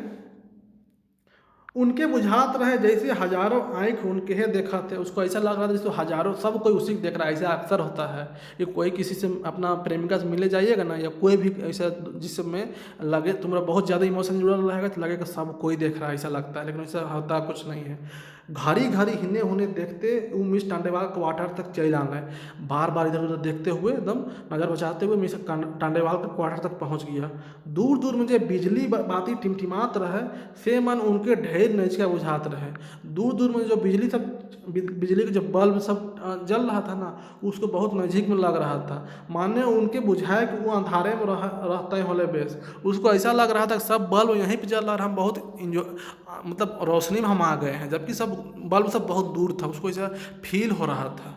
उनके बुझात रहे जैसे हजारों आँख उनके ही देखा थे। उसको ऐसा लग रहा था जैसे हजारों सब कोई उसी को देख रहा है। ऐसा अक्सर होता है कि कोई किसी से अपना प्रेमिका से मिले जाइएगा ना, या कोई भी ऐसा जिसमें लगे तुम्हारा बहुत ज़्यादा इमोशन जुड़ा रहेगा तो लगेगा सब कोई देख रहा है, ऐसा लगता है। लेकिन ऐसा होता कुछ नहीं है। घड़ी घड़ी हिने होने देखते वो मिस टांडेवाल क्वार्टर तक चल आए। बार बार इधर उधर देखते हुए एकदम नज़र बचाते हुए मिस टांडेवाल के क्वार्टर तक पहुंच गया। दूर दूर में जो बिजली बाती टिमटिमात रहे से मन उनके ढेर नजका बुझात रहे। दूर दूर में जो बिजली के जो बल्ब सब जल रहा था ना, उसको बहुत नज़दीक में लग रहा था। माने उनके बुझाए कि वो अंधारे में रहते होले बेस। उसको ऐसा लग रहा था कि सब बल्ब यहीं पे जल रहा है, हम बहुत इंजॉय मतलब रोशनी में हम आ गए हैं, जबकि सब बल्ब सब बहुत दूर था। उसको ऐसा फील हो रहा था।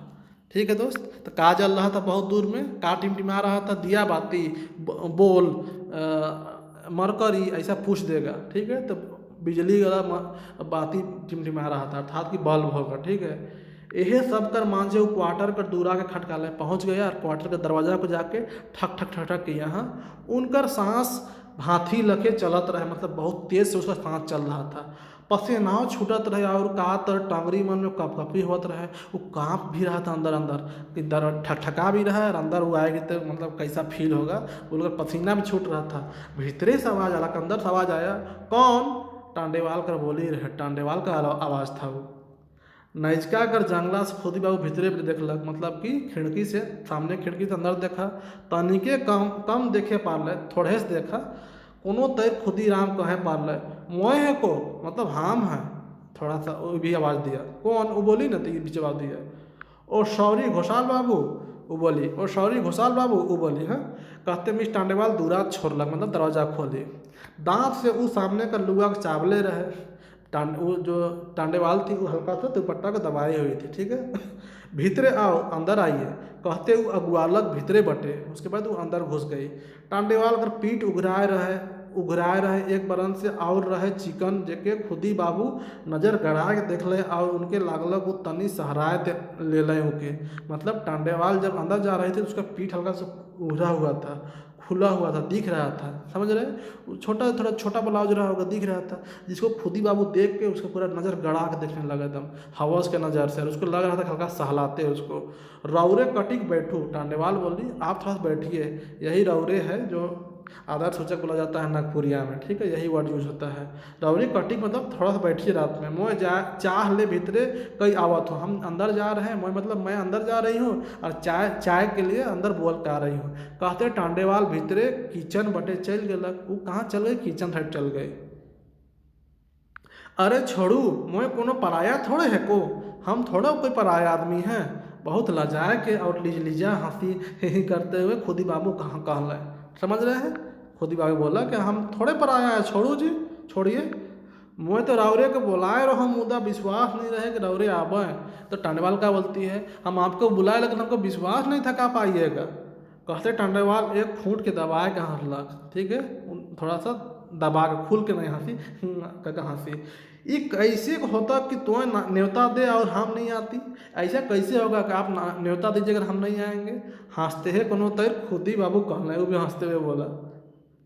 ठीक है दोस्त, तो का जल रहा था बहुत दूर में, का टिमटिमा रहा था, दिया बाती बोल मरकरी ऐसा पूछ देगा। ठीक है, तो बिजली वाला बाती टिमटिमा रहा था, अर्थात कि बल्ब होगा। ठीक है, यही सब कर मांझे वो क्वार्टर कर दूरा के खटकाले पहुंच गया और क्वार्टर के दरवाजा को जाके ठक ठक ठक ठक किया। हाँ, उनकर सांस भाथी लखे चलत रहे, मतलब बहुत तेज से उसका सांस चल रहा था। पसीनाव छूटत रहे और का तर टांगरी मन में कपकपी होत रहे। वो काँप भी रहा था अंदर अंदर, ठकठका भी रहा है और अंदर वो आएगी तो मतलब कैसा फील होगा, बोलकर पसीना भी छूट रहा था। भीतरे से आवाज़ आला, अंदर से आवाज़ आया, कौन? टांडेवाल कर बोली रहे, टांडेवाल का आवाज़ था वो। नैजका कर जंगला से खुदी बाबू भीतरे भी देखलक, मतलब कि खिड़की से, सामने खिड़की से अंदर देखा, तनिके कम देखे पारले, थोड़े से देखा। कोनो तैर खुदी राम कहे पारले, मोए है को, मतलब हम है। थोड़ा सा वो भी आवाज़ दिया, कौन? वो बोली ना, तो ये भी जवाब दिया, ओ शौरी घोषाल बाबू। वो बोली, ओ शौरी घोषाल बाबू। वो बोली, हाँ। कहते मिस टांडेवाल दूरा छोड़लक, मतलब दरवाजा खोली। दांत से वो सामने का लुआ के चावले रहे। वो जो टांडेवाल थी वो हल्का सा दुपट्टा को दबाई हुई थी। ठीक है, भीतरे आओ, अंदर आइए, कहते वो अगुआलक भीतरे बटे। उसके बाद वो अंदर घुस गई। टांडेवाल कर पीठ उघराए रहे एक बरन से और रहे चिकन, जेके खुदी बाबू नज़र गड़ा के देख ले और उनके लागलक वो तनी सहराए ले लें उनके। मतलब टांडेवाल जब अंदर जा रहे थे उसका पीठ हल्का सा उभरा हुआ था, खुला हुआ था, दिख रहा था। समझ रहे, थोड़ा छोटा ब्लाउज रहा होगा, दिख रहा था, जिसको खुदी बाबू देख के उसको पूरा नज़र गड़ा के देखने लगा एकदम हवस के नज़र से। और उसको लग रहा था हल्का सहलाते उसको। रौरे कटिक बैठू, टांडेवाल बोली, आप थोड़ा सा बैठिए, यही रौरे है जो आदर सूचक बोला जाता है नागपुरिया में। ठीक है, यही वर्ड यूज होता है। रौरी कटिक मतलब थोड़ा सा बैठिए रात में। मोए चाह ले भीतरे कई आवत हो, हम अंदर जा रहे हैं। मोए मतलब मैं अंदर जा रही हूँ और चाय के लिए अंदर बोल के आ रही हूँ। कहते टांडेवाल भीतरे किचन बटे चल गलक। वो कहाँ चल गए? किचन साइड चल गए। अरे छोड़ू, मोए कोनो पराया थोड़े है को, हम थोड़ा कोई पराया आदमी हैं। बहुत लजाए के और लिजा हंसी करते हुए खुदी बाबू कहाँ कहला, समझ रहे हैं? खुदी बाबू बोला कि हम थोड़े पराया है, छोड़ू जी, छोड़िए। मोए तो रावरे के बुलाए रहो मुदा विश्वास नहीं रहे कि रावरे आबे। तो टांडेवाल क्या बोलती है, हम आपको बुलाए लेकिन हमको विश्वास नहीं था कि आप आइएगा। कहते टांडेवाल एक फूट के दबाए के हंसलक, ठीक है, थोड़ा सा दबा के, खुल के नहीं हंसी, का हंसी। ये कैसे होता कि तुम्हें न्योता दे और हम नहीं आती? ऐसा कैसे होगा कि आप न्योता दीजिए अगर हम नहीं आएंगे? हंसते हैं कोनो तैर खुद ही बाबू कहना, वो भी हंसते हुए बोला।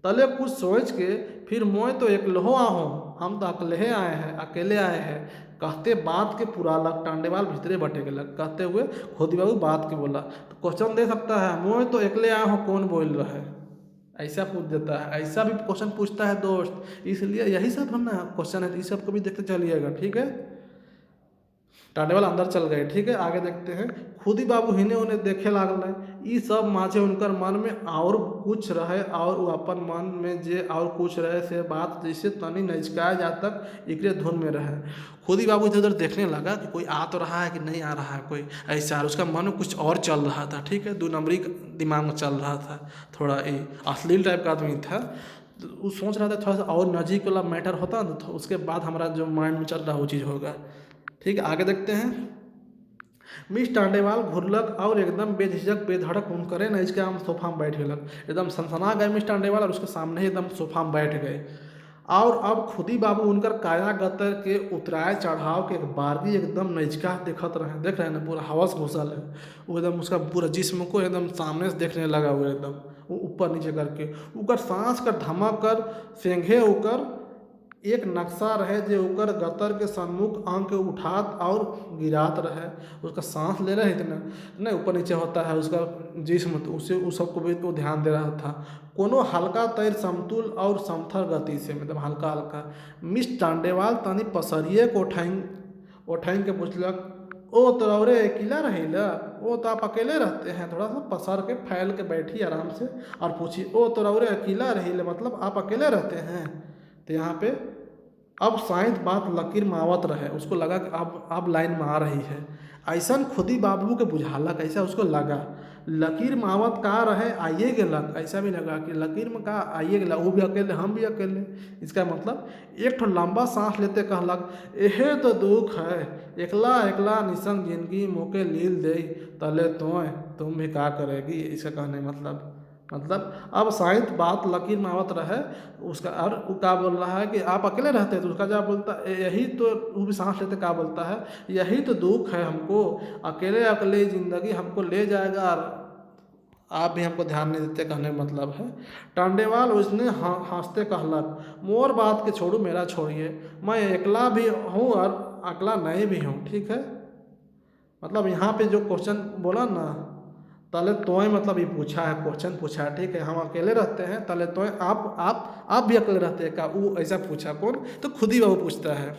तले कुछ सोच के फिर मोए तो एक लोहो आहो, हम तो अकेले आए हैं, अकेले आए हैं। कहते बात के पूरा लग टांडेवाल भीतरे बटे के लग, कहते हुए खुदी बाबू बात के बोला। तो क्वेश्चन दे सकता है, मोए तो अकेले आए हो कौन बोल रहा है, ऐसा पूछ देता है। ऐसा भी क्वेश्चन पूछता है दोस्त, इसलिए यही सब हम ना क्वेश्चन है, इस सब को भी देखते चलिएगा, ठीक है। टाटेवाल अंदर चल गए, ठीक है। आगे देखते हैं, खुदी बाबू हिने उन्हें देखे लागल। ई सब माचे उनकर मन में और कुछ रहे, और वो अपन मन में जे और कुछ रहे से बात जैसे तनी नचकाया जा तक एकरे धुन में रहे। खुदी बाबू इधर उधर देखने लगा कि कोई आ तो रहा है कि नहीं आ रहा है कोई, ऐसा। और उसका मन में कुछ और चल रहा था, ठीक है, 2 नंबरी दिमाग में चल रहा था, थोड़ा ये अश्लील टाइप का आदमी था। तो वो सोच रहा था थोड़ा सा और नजीक वाला मैटर होता ना, तो उसके बाद हमारा जो माइंड में चल रहा वो चीज़ होगा, ठीक है। आगे देखते हैं, मिस टांडेवाल घुरलक और एकदम बेझिझक बेधड़क उनकरे न इसके हम सोफा में बैठ गलक। एकदम सनसना गए मिस टांडेवाल और उसके सामने ही एकदम सोफा में बैठ गए। और अब खुदी बाबू उनकर काया गतर के उतराए चढ़ाव के एक बारगी एकदम नजका देखत रहे, देख रहे हैं ना, पूरा हवस घुसल है वो, एकदम उसका पूरा जिस्म को एकदम सामने से देखने लगा हुआ, एकदम वो ऊपर नीचे करके उकर सांस कर धमक कर सेंघे उकर एक नक्शा रहे जो ओकर गतर के सम्मुख अंग के उठात और गिरात रहे। उसका सांस ले रहे इतना नहीं, ऊपर नीचे होता है उसका जिस्म, तो उसे उस सबको भी तो ध्यान दे रहा था। कोनो हल्का तैर समतुल और समथर गति से, मतलब हल्का हल्का। मिस टांडेवाल तनी पसरिए को उठाइन के पूछलक, ओ तो औरे अकेला रहेला? ओ तो आप अकेले रहते हैं? थोड़ा सा पसर के फैल के बैठी आराम से और पूछी, ओ तो औरे अकेला रहेला, मतलब आप अकेले रहते हैं? तो यहाँ पे अब शायद बात लकीर मावत रहे, उसको लगा कि अब लाइन में आ रही है। ऐसा खुदी बाबू के बुझालक, ऐसा उसको लगा लकीर मावत का रहे आइए गेलक, ऐसा भी लगा कि लकीर में का आइए गेला, वो भी अकेले हम भी अकेले। इसका मतलब एक ठो लंबा सांस लेते कहलक, एहे तो दुख है, एकला एकला निसंग जिंदगी मोके लील दे तले तुम भी का करेगी। इसका कहने मतलब अब शायद बात लकीर मावत रहे उसका। और वो क्या बोल रहा है कि आप अकेले रहते हैं? तो उसका क्या बोलता है, यही तो, वो भी सांस लेते क्या बोलता है, यही तो दुख है हमको, अकेले अकेले ज़िंदगी हमको ले जाएगा और आप भी हमको ध्यान नहीं देते, कहने का मतलब है। टांडेवाल उसने हंसते कहलक, मोर बात के छोड़ू मेरा छोड़िए, मैं अकेला भी हूँ और अकेला नहीं भी हूँ, ठीक है। मतलब यहाँ पे जो क्वेश्चन बोला ना, तले तोय मतलब ये पूछा है, क्वेश्चन पूछा है, ठीक है। हम अकेले रहते हैं, तले तोय आप भी अकेले रहते हैं क्या? वो ऐसा पूछा, कौन? तो खुद ही वो पूछता है।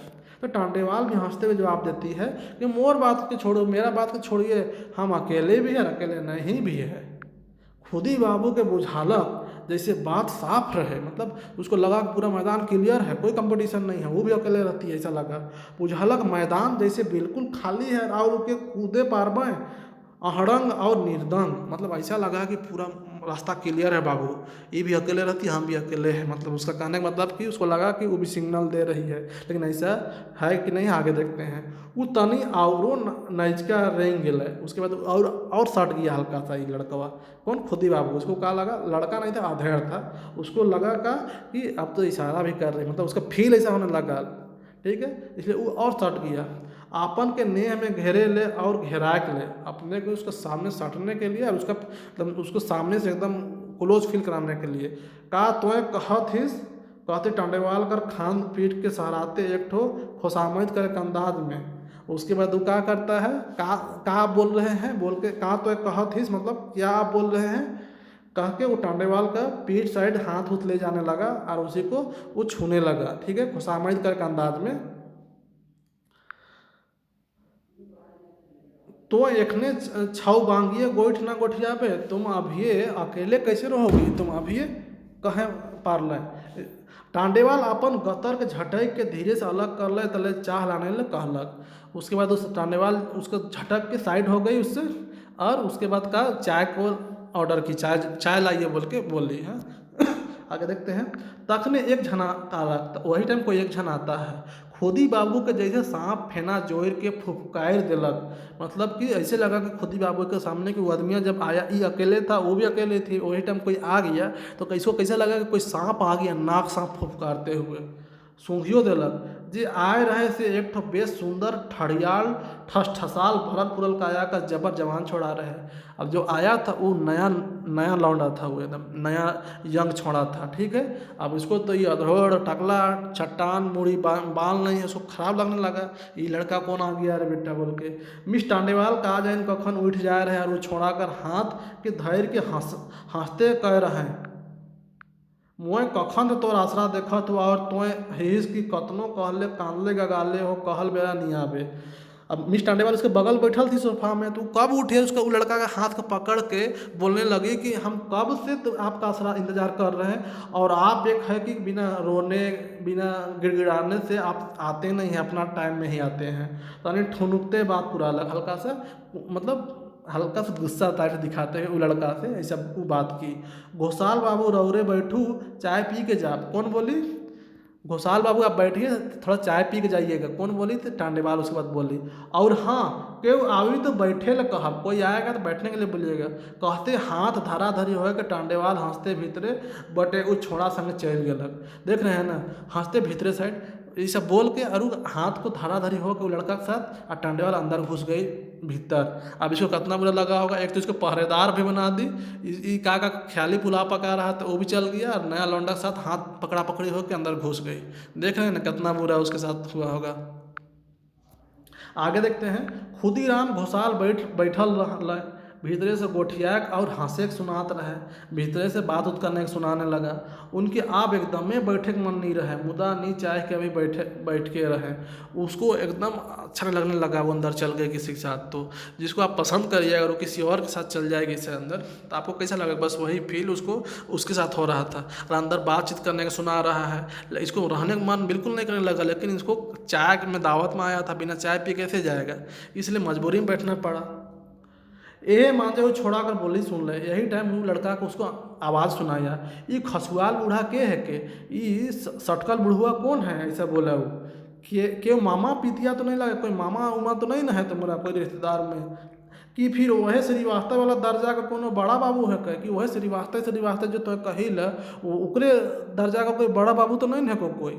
तो टांडेवाल भी हंसते हुए जवाब देती है कि मोर बात के छोड़ो मेरा बात के छोड़िए, हम अकेले भी हैं अकेले नहीं भी है। खुदी बाबू के बुझालक जैसे बात साफ रहे, मतलब उसको लगा कि पूरा मैदान क्लियर है, कोई कंपटीशन नहीं है, वो भी अकेले रहती है ऐसा लगा। बुझालक मैदान जैसे बिल्कुल खाली है और उसके कूदे पारबें अहड़ंग और निर्दंग, मतलब ऐसा लगा कि पूरा रास्ता क्लियर है बाबू, ये भी अकेले रहती है हम भी अकेले हैं। मतलब उसका कहने का मतलब कि उसको लगा कि वो भी सिग्नल दे रही है, लेकिन ऐसा है कि नहीं, आगे देखते हैं। वो तनी और नजका रेंग गया, उसके बाद और सट गया हल्का सा ये लड़कवा, कौन? खुदी बाबू। उसको क्या लगा, लड़का नहीं था अधेड़ था, उसको लगा का कि अब तो इशारा भी कर रही, मतलब उसका फील ऐसा होने लगा, ठीक है। इसलिए वो और सट गया, आपन के नेह में घेरे ले और घेरा के ले, अपने को उसके सामने सटने के लिए और उसका मतलब उसको सामने से एकदम क्लोज फील कराने के लिए। का तोय कहत हिस, कहते टांडेवाल कर खान पीट के सहराते एक ठो खुशामद करे के अंदाज में। उसके बाद वो क्या करता है, का आप बोल रहे हैं बोल के, का तोय कहत हिस मतलब क्या आप बोल रहे हैं कह के वो टांडेवाल का पीठ साइड हाथ उठ ले जाने लगा और उसी को वो छूने लगा, ठीक है, खुशामद कर के अंदाज में। तो एखने छाव बांगिए गोइठ ना गोठिया पे, तुम अभिये अकेले कैसे रहोगी, तुम अभिये कहे पारल। टांडेवाल अपन गतर के झटक के धीरे से अलग कर ले, तले चाह लाने ले कहलक। उसके बाद उस टांडेवाल उसको झटक के साइड हो गई उससे, और उसके बाद का चाय को ऑर्डर की, चाय लाइए बोल के बोली है। आगे देखते हैं। तखने एक जना आला, वही टाइम कोई एक जन आता है, खुदी बाबू के जैसे सांप फेना जोड़ के फुफकार दिलक। मतलब कि ऐसे लगा कि खुदी बाबू के सामने कि वो आदमिया जब आया, ये अकेले था, वो भी अकेले थी, वही टाइम कोई आ गया तो कैसो कैसे लगा कि कोई सांप आ गया, नाक सांप फुफकारते हुए सूंघियो दिलक। जे आए रहे से एक ठो बेस सुंदर ठड़ियाल ठसठसाल भरल पुरल काया का जबर जवान छोड़ा रहे। अब जो आया था वो नया नया लौंडा था, वो एकदम नया यंग छोड़ा था, ठीक है। अब इसको तो ये अधड़ टकला चट्टान मुड़ी बाल नहीं है, उसको खराब लगने लगा, ये लड़का कौन आ गया अरे बेटा बोल के। मिस टांडेवाल का जाइन कखन उठ जाए रहे और वो छोड़ा कर हाथ के धैर्य के हंसते कह रहे हैं, मोए कखन तोर आसरा देखत हो और तोय हिस की कतनो कहले कानले गगाले हो कहल बेरा नहीं आवे। अब मिस टांडेवाल उसके बगल बैठल थी सोफा में, तो कब उठे उसका वो लड़का का हाथ को पकड़ के बोलने लगी कि हम कब से तो आपका आसरा इंतजार कर रहे हैं, और आप एक है कि बिना रोने बिना गिड़गिड़ाने से आप आते नहीं हैं, अपना टाइम में ही आते हैं। तो यानी ठुनुकते बात पूरा अलग हल्का सा, मतलब हल्का सा गुस्सा टाइप दिखाते हैं वो लड़का से, ऐसा वो बात की। घोषाल बाबू रौरे बैठू चाय पी के जा, कौन बोली? घोषाल बाबू आप बैठिए थोड़ा चाय पी के जाइएगा, कौन बोली? तो टांडेवाल उसके बाद बोली। और हाँ क्यों आवी तो बैठे ल कहब, कोई आएगा तो बैठने के लिए बोलिएगा। कहते हाथ धरा धरी हो के टांडेवाल हंसते भीतरे बटे वो छोड़ा संग चल गलक। देख रहे हैं ना, हंसते भीतरे साइड ये सब बोल के और हाथ को धरा धरी हो के वो लड़का के साथ, और टांडेवाल अंदर घुस गई भीतर। अब इसको कितना बुरा लगा होगा, एक तो इसको पहरेदार भी बना दी, का ख्याली पुलाव पका रहा था वो भी चल गया, और नया लौंडा के साथ हाथ पकड़ा पकड़ी होकर अंदर घुस गई। देख रहे हैं ना कितना बुरा उसके साथ हुआ होगा। आगे देखते हैं। खुदीराम घोषाल बैठल रह भीतरे से गोठियाक और हंसे सुनात रहे, भीतरे से बात उत करने सुनाने लगा। उनके आप एकदमे बैठे के मन नहीं रहे, मुदा नहीं चाहे कि अभी बैठ के रहे। उसको एकदम अच्छा नहीं लगने लगा, वो अंदर चल गए किसी के साथ। तो जिसको आप पसंद करिए अगर वो किसी और के साथ चल जाएगी इससे अंदर, तो आपको कैसा लगेगा? बस वही फील उसको उसके साथ हो रहा था, और अंदर बातचीत करने का सुना रहा है। इसको रहने का मन बिल्कुल नहीं करने लगा, लेकिन इसको चाय में दावत में आया था, बिना चाय पी कैसे जाएगा, इसलिए मजबूरी में बैठना पड़ा। ए माते वो छोड़ा कर बोली सुन ले। यही टाइम वो लड़का को उसको आवाज़ सुनाया, ये खसुआल बूढ़ा के है के, ये सटकल बुढ़ुआ कौन है? ऐसा बोला वो के मामा पीतिया तो नहीं लगा, कोई मामा उमा तो नहीं ना है तुम्हारा कोई रिश्तेदार में, कि फिर वह श्रीवास्तव वाला दर्जा का कोनो बड़ा बाबू है क्या, कि वह श्रीवास्तव जो तो कहिल वो उकरे दर्जा का कोई बड़ा बाबू तो नहीं है कोई।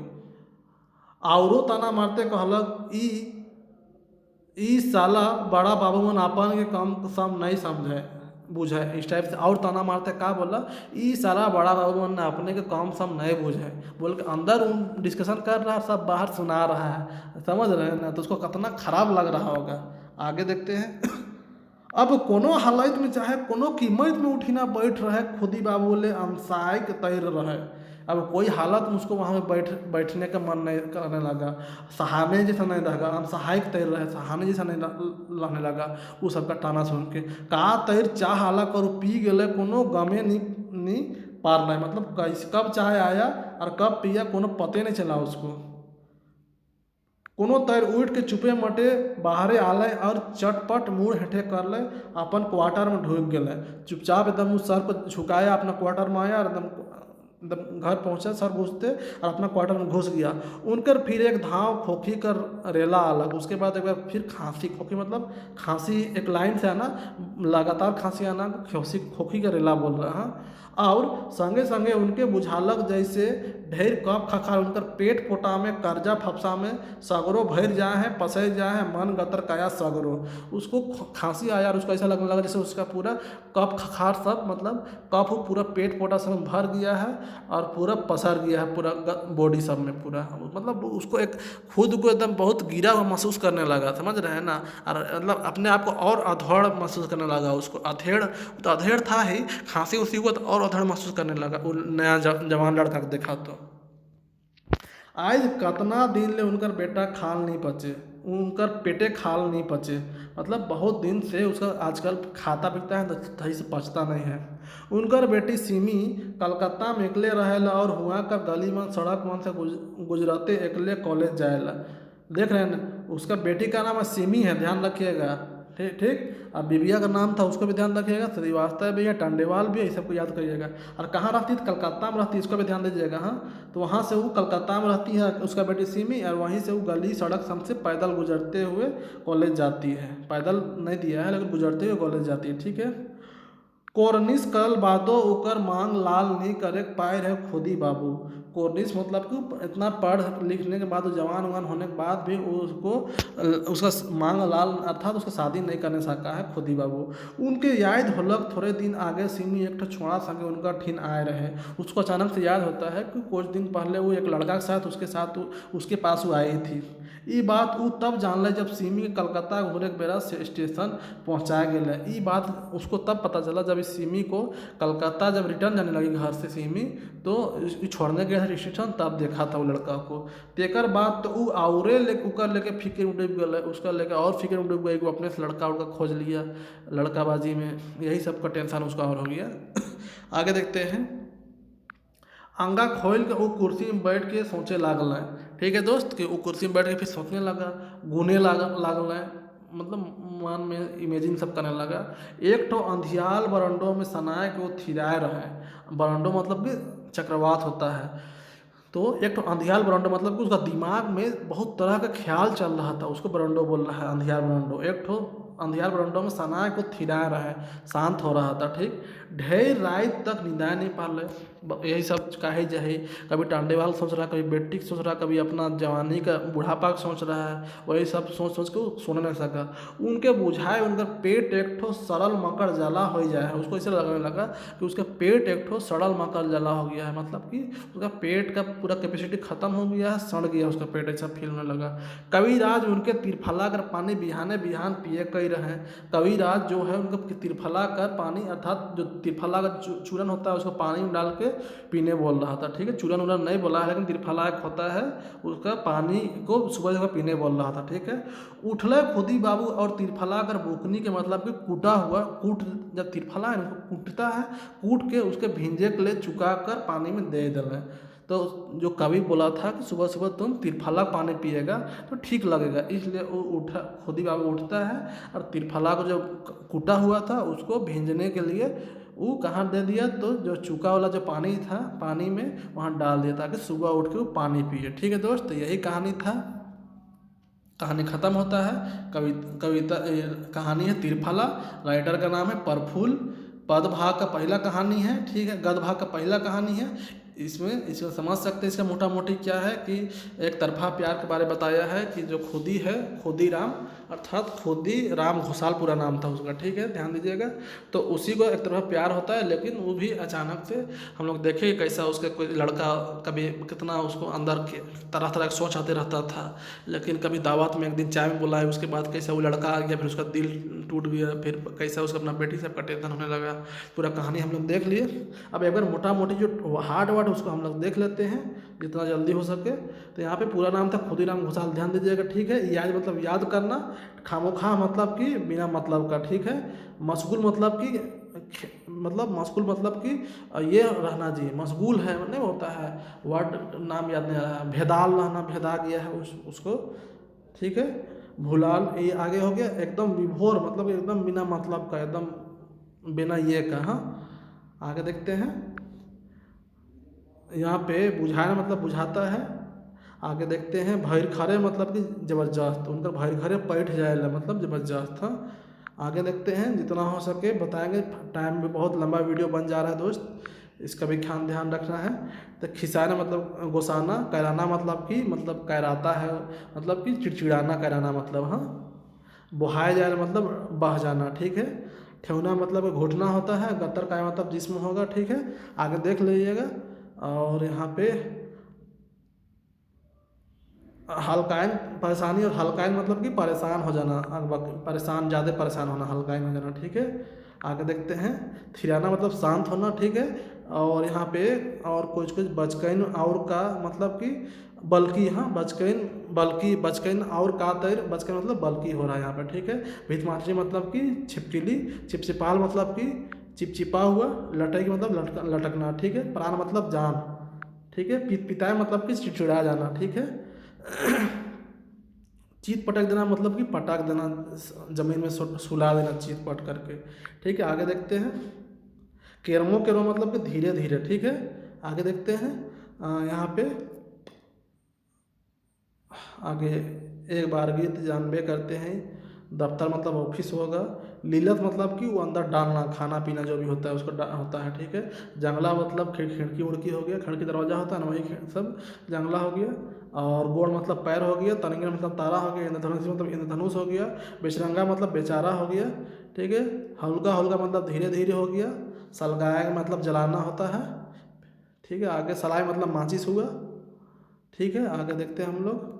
औरो ताना मारते कहलक, ई साला बड़ा बाबू मन अपन के कम सम नहीं समझे बुझे, इस टाइप से और ताना मारते का बोला, ई साला बड़ा बाबू मन अपने के कम सम नहीं बुझे बोल के अंदर डिस्कशन कर रहा है, सब बाहर सुना रहा है, समझ रहे हैं ना। तो उसको कितना खराब लग रहा होगा। आगे देखते हैं। अब कोनो हालत में चाहे कोनो कीमत में उठी ना बैठ रहे, खुदी बाबू बोले अनसाय के तैर रहे। अब कोई हालत में उसको वहाँ पे बैठने का मन नहीं करने लगा, सहाने जैसा नहीं लगा, अनसहाय के तैर रहे, सहाने जैसा नहीं लगने लगा। वो सबका ताना सुन के का तैर चाह हाला करो पी गए, कोनो गमे नहीं पार नहीं, मतलब कब चाय आया और कब पिया कोनो पते नहीं चला उसको। कोनो तैर उठ के चुपे मटे बाहरे आले और चटपट मुँह हेठे कर ले, अपन क्वार्टर में ढुक गए। चुपचाप एकदम उस सर को झुकाया, अपना क्वार्टर में आया और एकदम घर पहुंचा, सर घुसते और अपना क्वार्टर में घुस गया। उनकर फिर एक धाव खोखी कर रेला अलग, उसके बाद एक बार फिर खांसी, खोखी मतलब खांसी एक लाइन से आना, लगातार खांसी आना, खोखी का रेला बोल रहा है। और संगे संगे उनके बुझालक जैसे ढेर कप खखार उनकर पेट पोटा में कर्जा फफसा में सगरो भर जाए हैं, पसै जाए हैं, मन गतर काया सगरो। उसको खांसी आया और उसको ऐसा लगने लगा जैसे उसका पूरा कप खखार सब, मतलब कफ पूरा पेट पोटा सब भर गया है और पूरा पसर गया है पूरा बॉडी सब में पूरा, मतलब उसको एक खुद को एकदम बहुत गिरा हुआ महसूस करने लगा, समझ रहे हैं ना। और मतलब अपने आप को और अधड़ महसूस करने लगा, उसको अधेड़ तो अधेड़ था ही, खांसी उसी हुआ तो और अधड़ महसूस करने लगा। वो नया जवान लड़का को देखा तो आज कतना दिन ले उनकर बेटा खाल नहीं पचे, उनकर पेटे खाल नहीं पचे, मतलब बहुत दिन से उसका आजकल खाता पीता है तो सही से पचता नहीं है। उनकर बेटी सिमी कलकत्ता में अकेले रहेला और हुआ कर गली में सड़क मन से गुजरते अकेले कॉलेज जाएला। देख रहे हैं ना, उसका बेटी का नाम सिमी है, ध्यान रखिएगा, ठीक ठीक। अब बिबिया का नाम था उसको भी ध्यान रखिएगा, श्रीवास्तव भी है, टंडेवाल भी है, ये सबको याद करिएगा। और कहाँ रहती थी? कलकत्ता में रहती है, इसको भी ध्यान दीजिएगा। हाँ, तो वहाँ से वो कलकत्ता में रहती है उसका बेटी सिमी, और वहीं से वो गली सड़क हमसे पैदल गुजरते हुए कॉलेज जाती है। पैदल नहीं दिया है लेकिन गुजरते हुए कॉलेज जाती है, ठीक है। कोरनिस कल बादो उकर मांग लाल नी करे पाए रहे खुदी बाबू। कोरनिस मतलब कि इतना पढ़ लिखने के बाद, जवान उवान होने के बाद भी उसको उसका मांग लाल अर्थात उसका शादी नहीं करने सका है खुदी बाबू। उनके याद होलक थोड़े दिन आगे सिमी एक छोड़ा संगे उनका ठीन आए रहे। उसको अचानक से याद होता है कि कुछ दिन पहले वो एक लड़का के साथ उसके पास वो आई थी। ये बात वो तब जान ले जब सिमी के कलकत्ता घूरे के बेरा से स्टेशन पहुँचाया गया। ये बात उसको तब पता चला जब इस सिमी को कलकत्ता जब रिटर्न जाने लगी घर से सिमी, तो छोड़ने गया था स्टेशन, तब देखा था वो लड़का को। तेकर बाद तो वो औरे लेके फिक्र में डूब गया, उसका लेके और फिक्र में डूब गई कि अपने से लड़का उड़का खोज लिया लड़काबाजी में, यही सब का टेंशन उसका और हो गया। आगे देखते हैं। अंगा खोल के वो कुर्सी में बैठ के सोचे लागल है, ठीक है दोस्त, कि वो कुर्सी में बैठ के फिर सोचने लगा, गुने लागल है, मतलब मन में इमेजिन सब करने लगा। एक तो अंधियाल बरंडों में सनाए के वो थिराए रहे। बरंडो मतलब कि चक्रवात होता है। तो एक तो अंधियाल बरंडो मतलब कि उसका दिमाग में बहुत तरह का ख्याल चल रहा था, उसको बरंडो बोल रहा है, अंधियाल बरंडो। एक तो अंधियाल बरंडो में सनाए को थिरा रहे, शांत हो रहा था, ठीक। ढेर रात तक नींदा नहीं पाले, यही सब काहे जहे, कभी टांडेवाल सोच रहा, कभी बेटी सोच रहा, कभी अपना जवानी का बुढ़ापा सोच रहा है, वही सब सोच सोच के सोने नहीं सका। उनके बुझाए उनका पेट एक ठो सड़ल मकर जला हो जाए, उसको ऐसे लगने लगा कि उसका पेट एक ठो सड़ल मकर जला हो गया है, मतलब कि उसका पेट का पूरा कैपेसिटी खत्म हो गया है, सड़ गया उसका पेट, ऐसा फील होने लगा। कविराज उनके तिरफला कर पानी बिहाने बिहान पिए कई रहे। कविराज जो है उनका तिरफला कर पानी, अर्थात जो तिरफला का चूरन होता है उसको पानी में डाल के पीने बोल रहा था, ठीक है। चूरन उरन नहीं बोला है लेकिन तिरफला एक होता है, उसका पानी को सुबह सुबह पीने बोल रहा था, ठीक है। उठले खुदी बाबू और तिरफला कर बुकनी के मतलब कि कूटा हुआ, कूट जब तिरफला है कूटता है, कूट के उसके भिंजे के लिए चुका कर पानी में दे देना। तो जो कवि बोला था कि सुबह सुबह तुम तिरफला पानी पिएगा तो ठीक लगेगा, इसलिए वो उठा, खुदी बाबू उठता है और तिरफला को जो कूटा हुआ था उसको भिंजने के लिए वो कहाँ दे दिया, तो जो चूका वाला जो पानी था पानी में वहाँ डाल दिया ताकि सुबह उठ के वो पानी पिए, ठीक है दोस्त। तो यही कहानी था, कहानी ख़त्म होता है। कविता कहानी है तिरफला, राइटर का नाम है प्रफुल्ल। पद भाग का पहला कहानी है, ठीक है, गद्य भाग का पहला कहानी है। इसमें समझ सकते हैं इसका मोटा मोटी क्या है कि एक तरफा प्यार के बारे में बताया है कि जो खुदी है, खुदी राम अर्थात खुदी राम घोषाल पूरा नाम था उसका, ठीक है, ध्यान दीजिएगा। तो उसी को एक तरफा प्यार होता है, लेकिन वो भी अचानक से हम लोग देखे कैसा उसका कोई लड़का कभी कितना उसको अंदर के तरह तरह की सोच आते रहता था, लेकिन कभी दावत में एक दिन चाय में बुलाए, उसके बाद कैसा वो लड़का आ गया, फिर उसका दिल टूट गया, फिर कैसा उसका अपना बेटी से आपका टेंशन होने लगा। पूरा कहानी हम लोग देख लिए। अब एक बार मोटा मोटी जो हार्ड वर्ड उसको हम लोग देख लेते हैं जितना जल्दी हो सके। तो यहाँ पे पूरा नाम था खुदीराम घोषाल, ध्यान दीजिएगा, ठीक है। याद मतलब याद करना, खामोखा मतलब कि बिना मतलब का, ठीक है। मशगूल मतलब कि ये रहना चाहिए, मशगूल है नहीं होता है, वर्ड नाम याद नहीं आ रहा है, भेदाल रहना, भेदा गया है उसको, ठीक है। भूलाल ये आगे हो गया। एकदम विभोर मतलब एकदम बिना मतलब का, एकदम बिना ये का। हाँ, आगे देखते हैं। यहाँ पे बुझाना मतलब बुझाता है। आगे देखते हैं। भैर खरे मतलब कि ज़बरदस्त, उनका भैर खरे पैठ जाएगा मतलब ज़बरदस्त था। आगे देखते हैं, जितना हो सके बताएंगे, टाइम भी बहुत लंबा वीडियो बन जा रहा है दोस्त, इसका भी ध्यान रखना है। तो खिसाना मतलब गोसाना, कैराना मतलब कैराता है, मतलब कि चिड़चिड़ाना, कैराना मतलब, हाँ। बुहाए जाए मतलब बह जाना, ठीक है। ठेवना मतलब घुटना होता है। गतर का मतलब जिस्म होगा, ठीक है। आगे देख लीजिएगा। और यहाँ पे हल्काइन परेशानी, और हल्काइन मतलब कि परेशान हो जाना, परेशान, ज़्यादा परेशान होना, हल्काइन हो जाना, ठीक है। आगे देखते हैं। थिराना मतलब शांत होना, ठीक है। और यहाँ पे और कुछ बचकैन और का मतलब कि बल्कि, हाँ, बचकैन और का तैर, बचकैन मतलब बल्कि हो रहा है यहाँ पे, ठीक है। भितमाटी मतलब कि छिपकली, चिपचिपाल मतलब कि चिपचिपा हुआ, लटक मतलब लटकना, ठीक है। प्राण मतलब जान, ठीक है। पिताए मतलब कि चिड़चिड़ा जाना, ठीक है। चीत पटक देना मतलब कि पटक देना, ज़मीन में सुला देना चीत पट करके। ठीक है, आगे देखते हैं। केरमो केरो मतलब कि धीरे धीरे। ठीक है, आगे देखते हैं। यहाँ पे आगे एक बार गीत जानबे करते हैं। दफ्तर मतलब ऑफिस होगा। लीलत मतलब कि वो अंदर डालना, खाना पीना जो भी होता है उसको होता है। ठीक है, जंगला मतलब खिड़की उड़की हो गया, खिड़की दरवाजा होता है ना, वही सब जंगला हो गया। और गोड़ मतलब पैर हो गया। तनिंगर मतलब तारा हो गया। इंद्रधनुष मतलब इंद्रधनुष हो गया। बेचरंगा मतलब बेचारा हो गया। ठीक है, हल्का हल्का मतलब धीरे धीरे हो गया। सलगाया मतलब जलाना होता है। ठीक है, आगे सलाई मतलब माचिस हुआ। ठीक है, आगे देखते हैं हम लोग।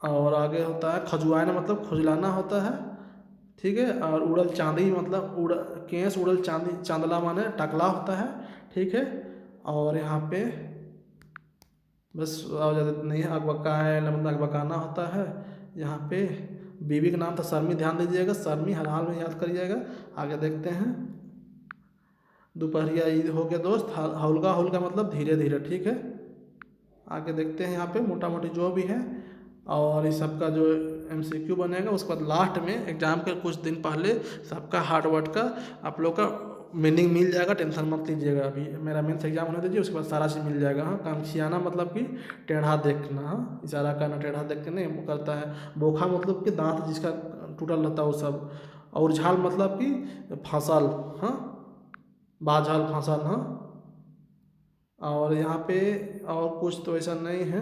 और आगे होता है खजुआना मतलब खुजलाना होता है। ठीक है, और उड़ल चांदी मतलब केस उड़ल चांदी, चांदला माने टकला होता है। ठीक है, और यहाँ पे बस और ज़्यादा नहीं है। अकबका है मतलब अकबकाना होता है। यहाँ पे बीवी का नाम था शर्मी, ध्यान दीजिएगा, शर्मी हर हाल में याद करिएगा। आगे देखते हैं। दोपहरिया ईद हो गया दोस्त, हौलगा हौलगा मतलब धीरे धीरे। ठीक है, आगे देखते हैं यहाँ पे मोटा मोटी जो भी है। और इस सबका जो MCQ बनेगा, उसके बाद लास्ट में एग्जाम के कुछ दिन पहले सबका हार्ड वर्ड का आप लोग का मीनिंग मिल जाएगा। टेंशन मत लीजिएगा, अभी मेरा मेंस एग्जाम होने दीजिए, उसके बाद सारा चीज़ मिल जाएगा। हाँ, कामखियाना मतलब कि टेढ़ा देखना, हाँ इशारा करना, टेढ़ा देख के नहीं करता है। बोखा मतलब कि दांत जिसका टूटल रहता है वो सब। और झाल मतलब कि फसल, हाँ बाझल फसल। हाँ, और यहाँ पे और कुछ तो ऐसा नहीं है।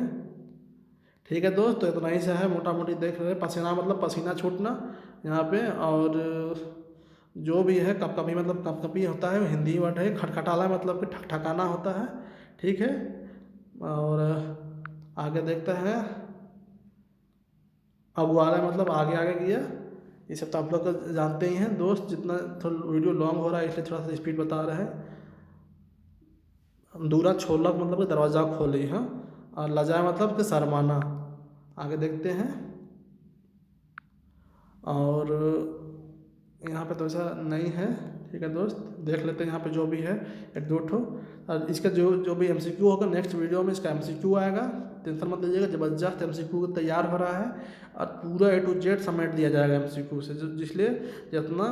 ठीक है दोस्त, तो इतना ही सा है, मोटा मोटी देख रहे हैं। पसीना मतलब पसीना छूटना यहाँ पे। और जो भी है कपकपी मतलब कपकपी होता है, हिंदी वर्ड है। खटखटाला मतलब कि ठकठकाना होता है। ठीक है, और आगे देखते हैं। अगुआला मतलब आगे आगे किया। ये सब तो आप लोग को जानते ही हैं दोस्त। जितना थोड़ा वीडियो लॉन्ग हो रहा है इसलिए थोड़ा सा स्पीड बता रहे हैं। दूरा छोलक मतलब कि दरवाज़ा खोली। हाँ, और लजाए मतलब कि शर्माना। आगे देखते हैं। और यहाँ पे तो ऐसा नहीं है। ठीक है दोस्त, देख लेते हैं यहाँ पे जो भी है एक दो ठो। और इसका जो भी MCQ होगा नेक्स्ट वीडियो में इसका MCQ आएगा। टेंशन मत लीजिएगा, ज़बरदस्त MCQ तैयार हो रहा है। और पूरा A to Z समेट दिया जाएगा MCQ से, इसलिए जितना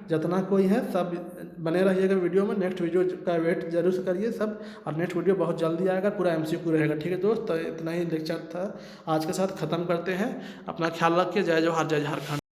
जितना कोई है सब बने रहिएगा वीडियो में। नेक्स्ट वीडियो का वेट जरूर से करिए सब। और नेक्स्ट वीडियो बहुत जल्दी आएगा, पूरा MCQ रहेगा। ठीक है दोस्त, तो इतना ही लेक्चर था आज के साथ ख़त्म करते हैं। अपना ख्याल रखिए। जय जवाहर, जय झारखंड।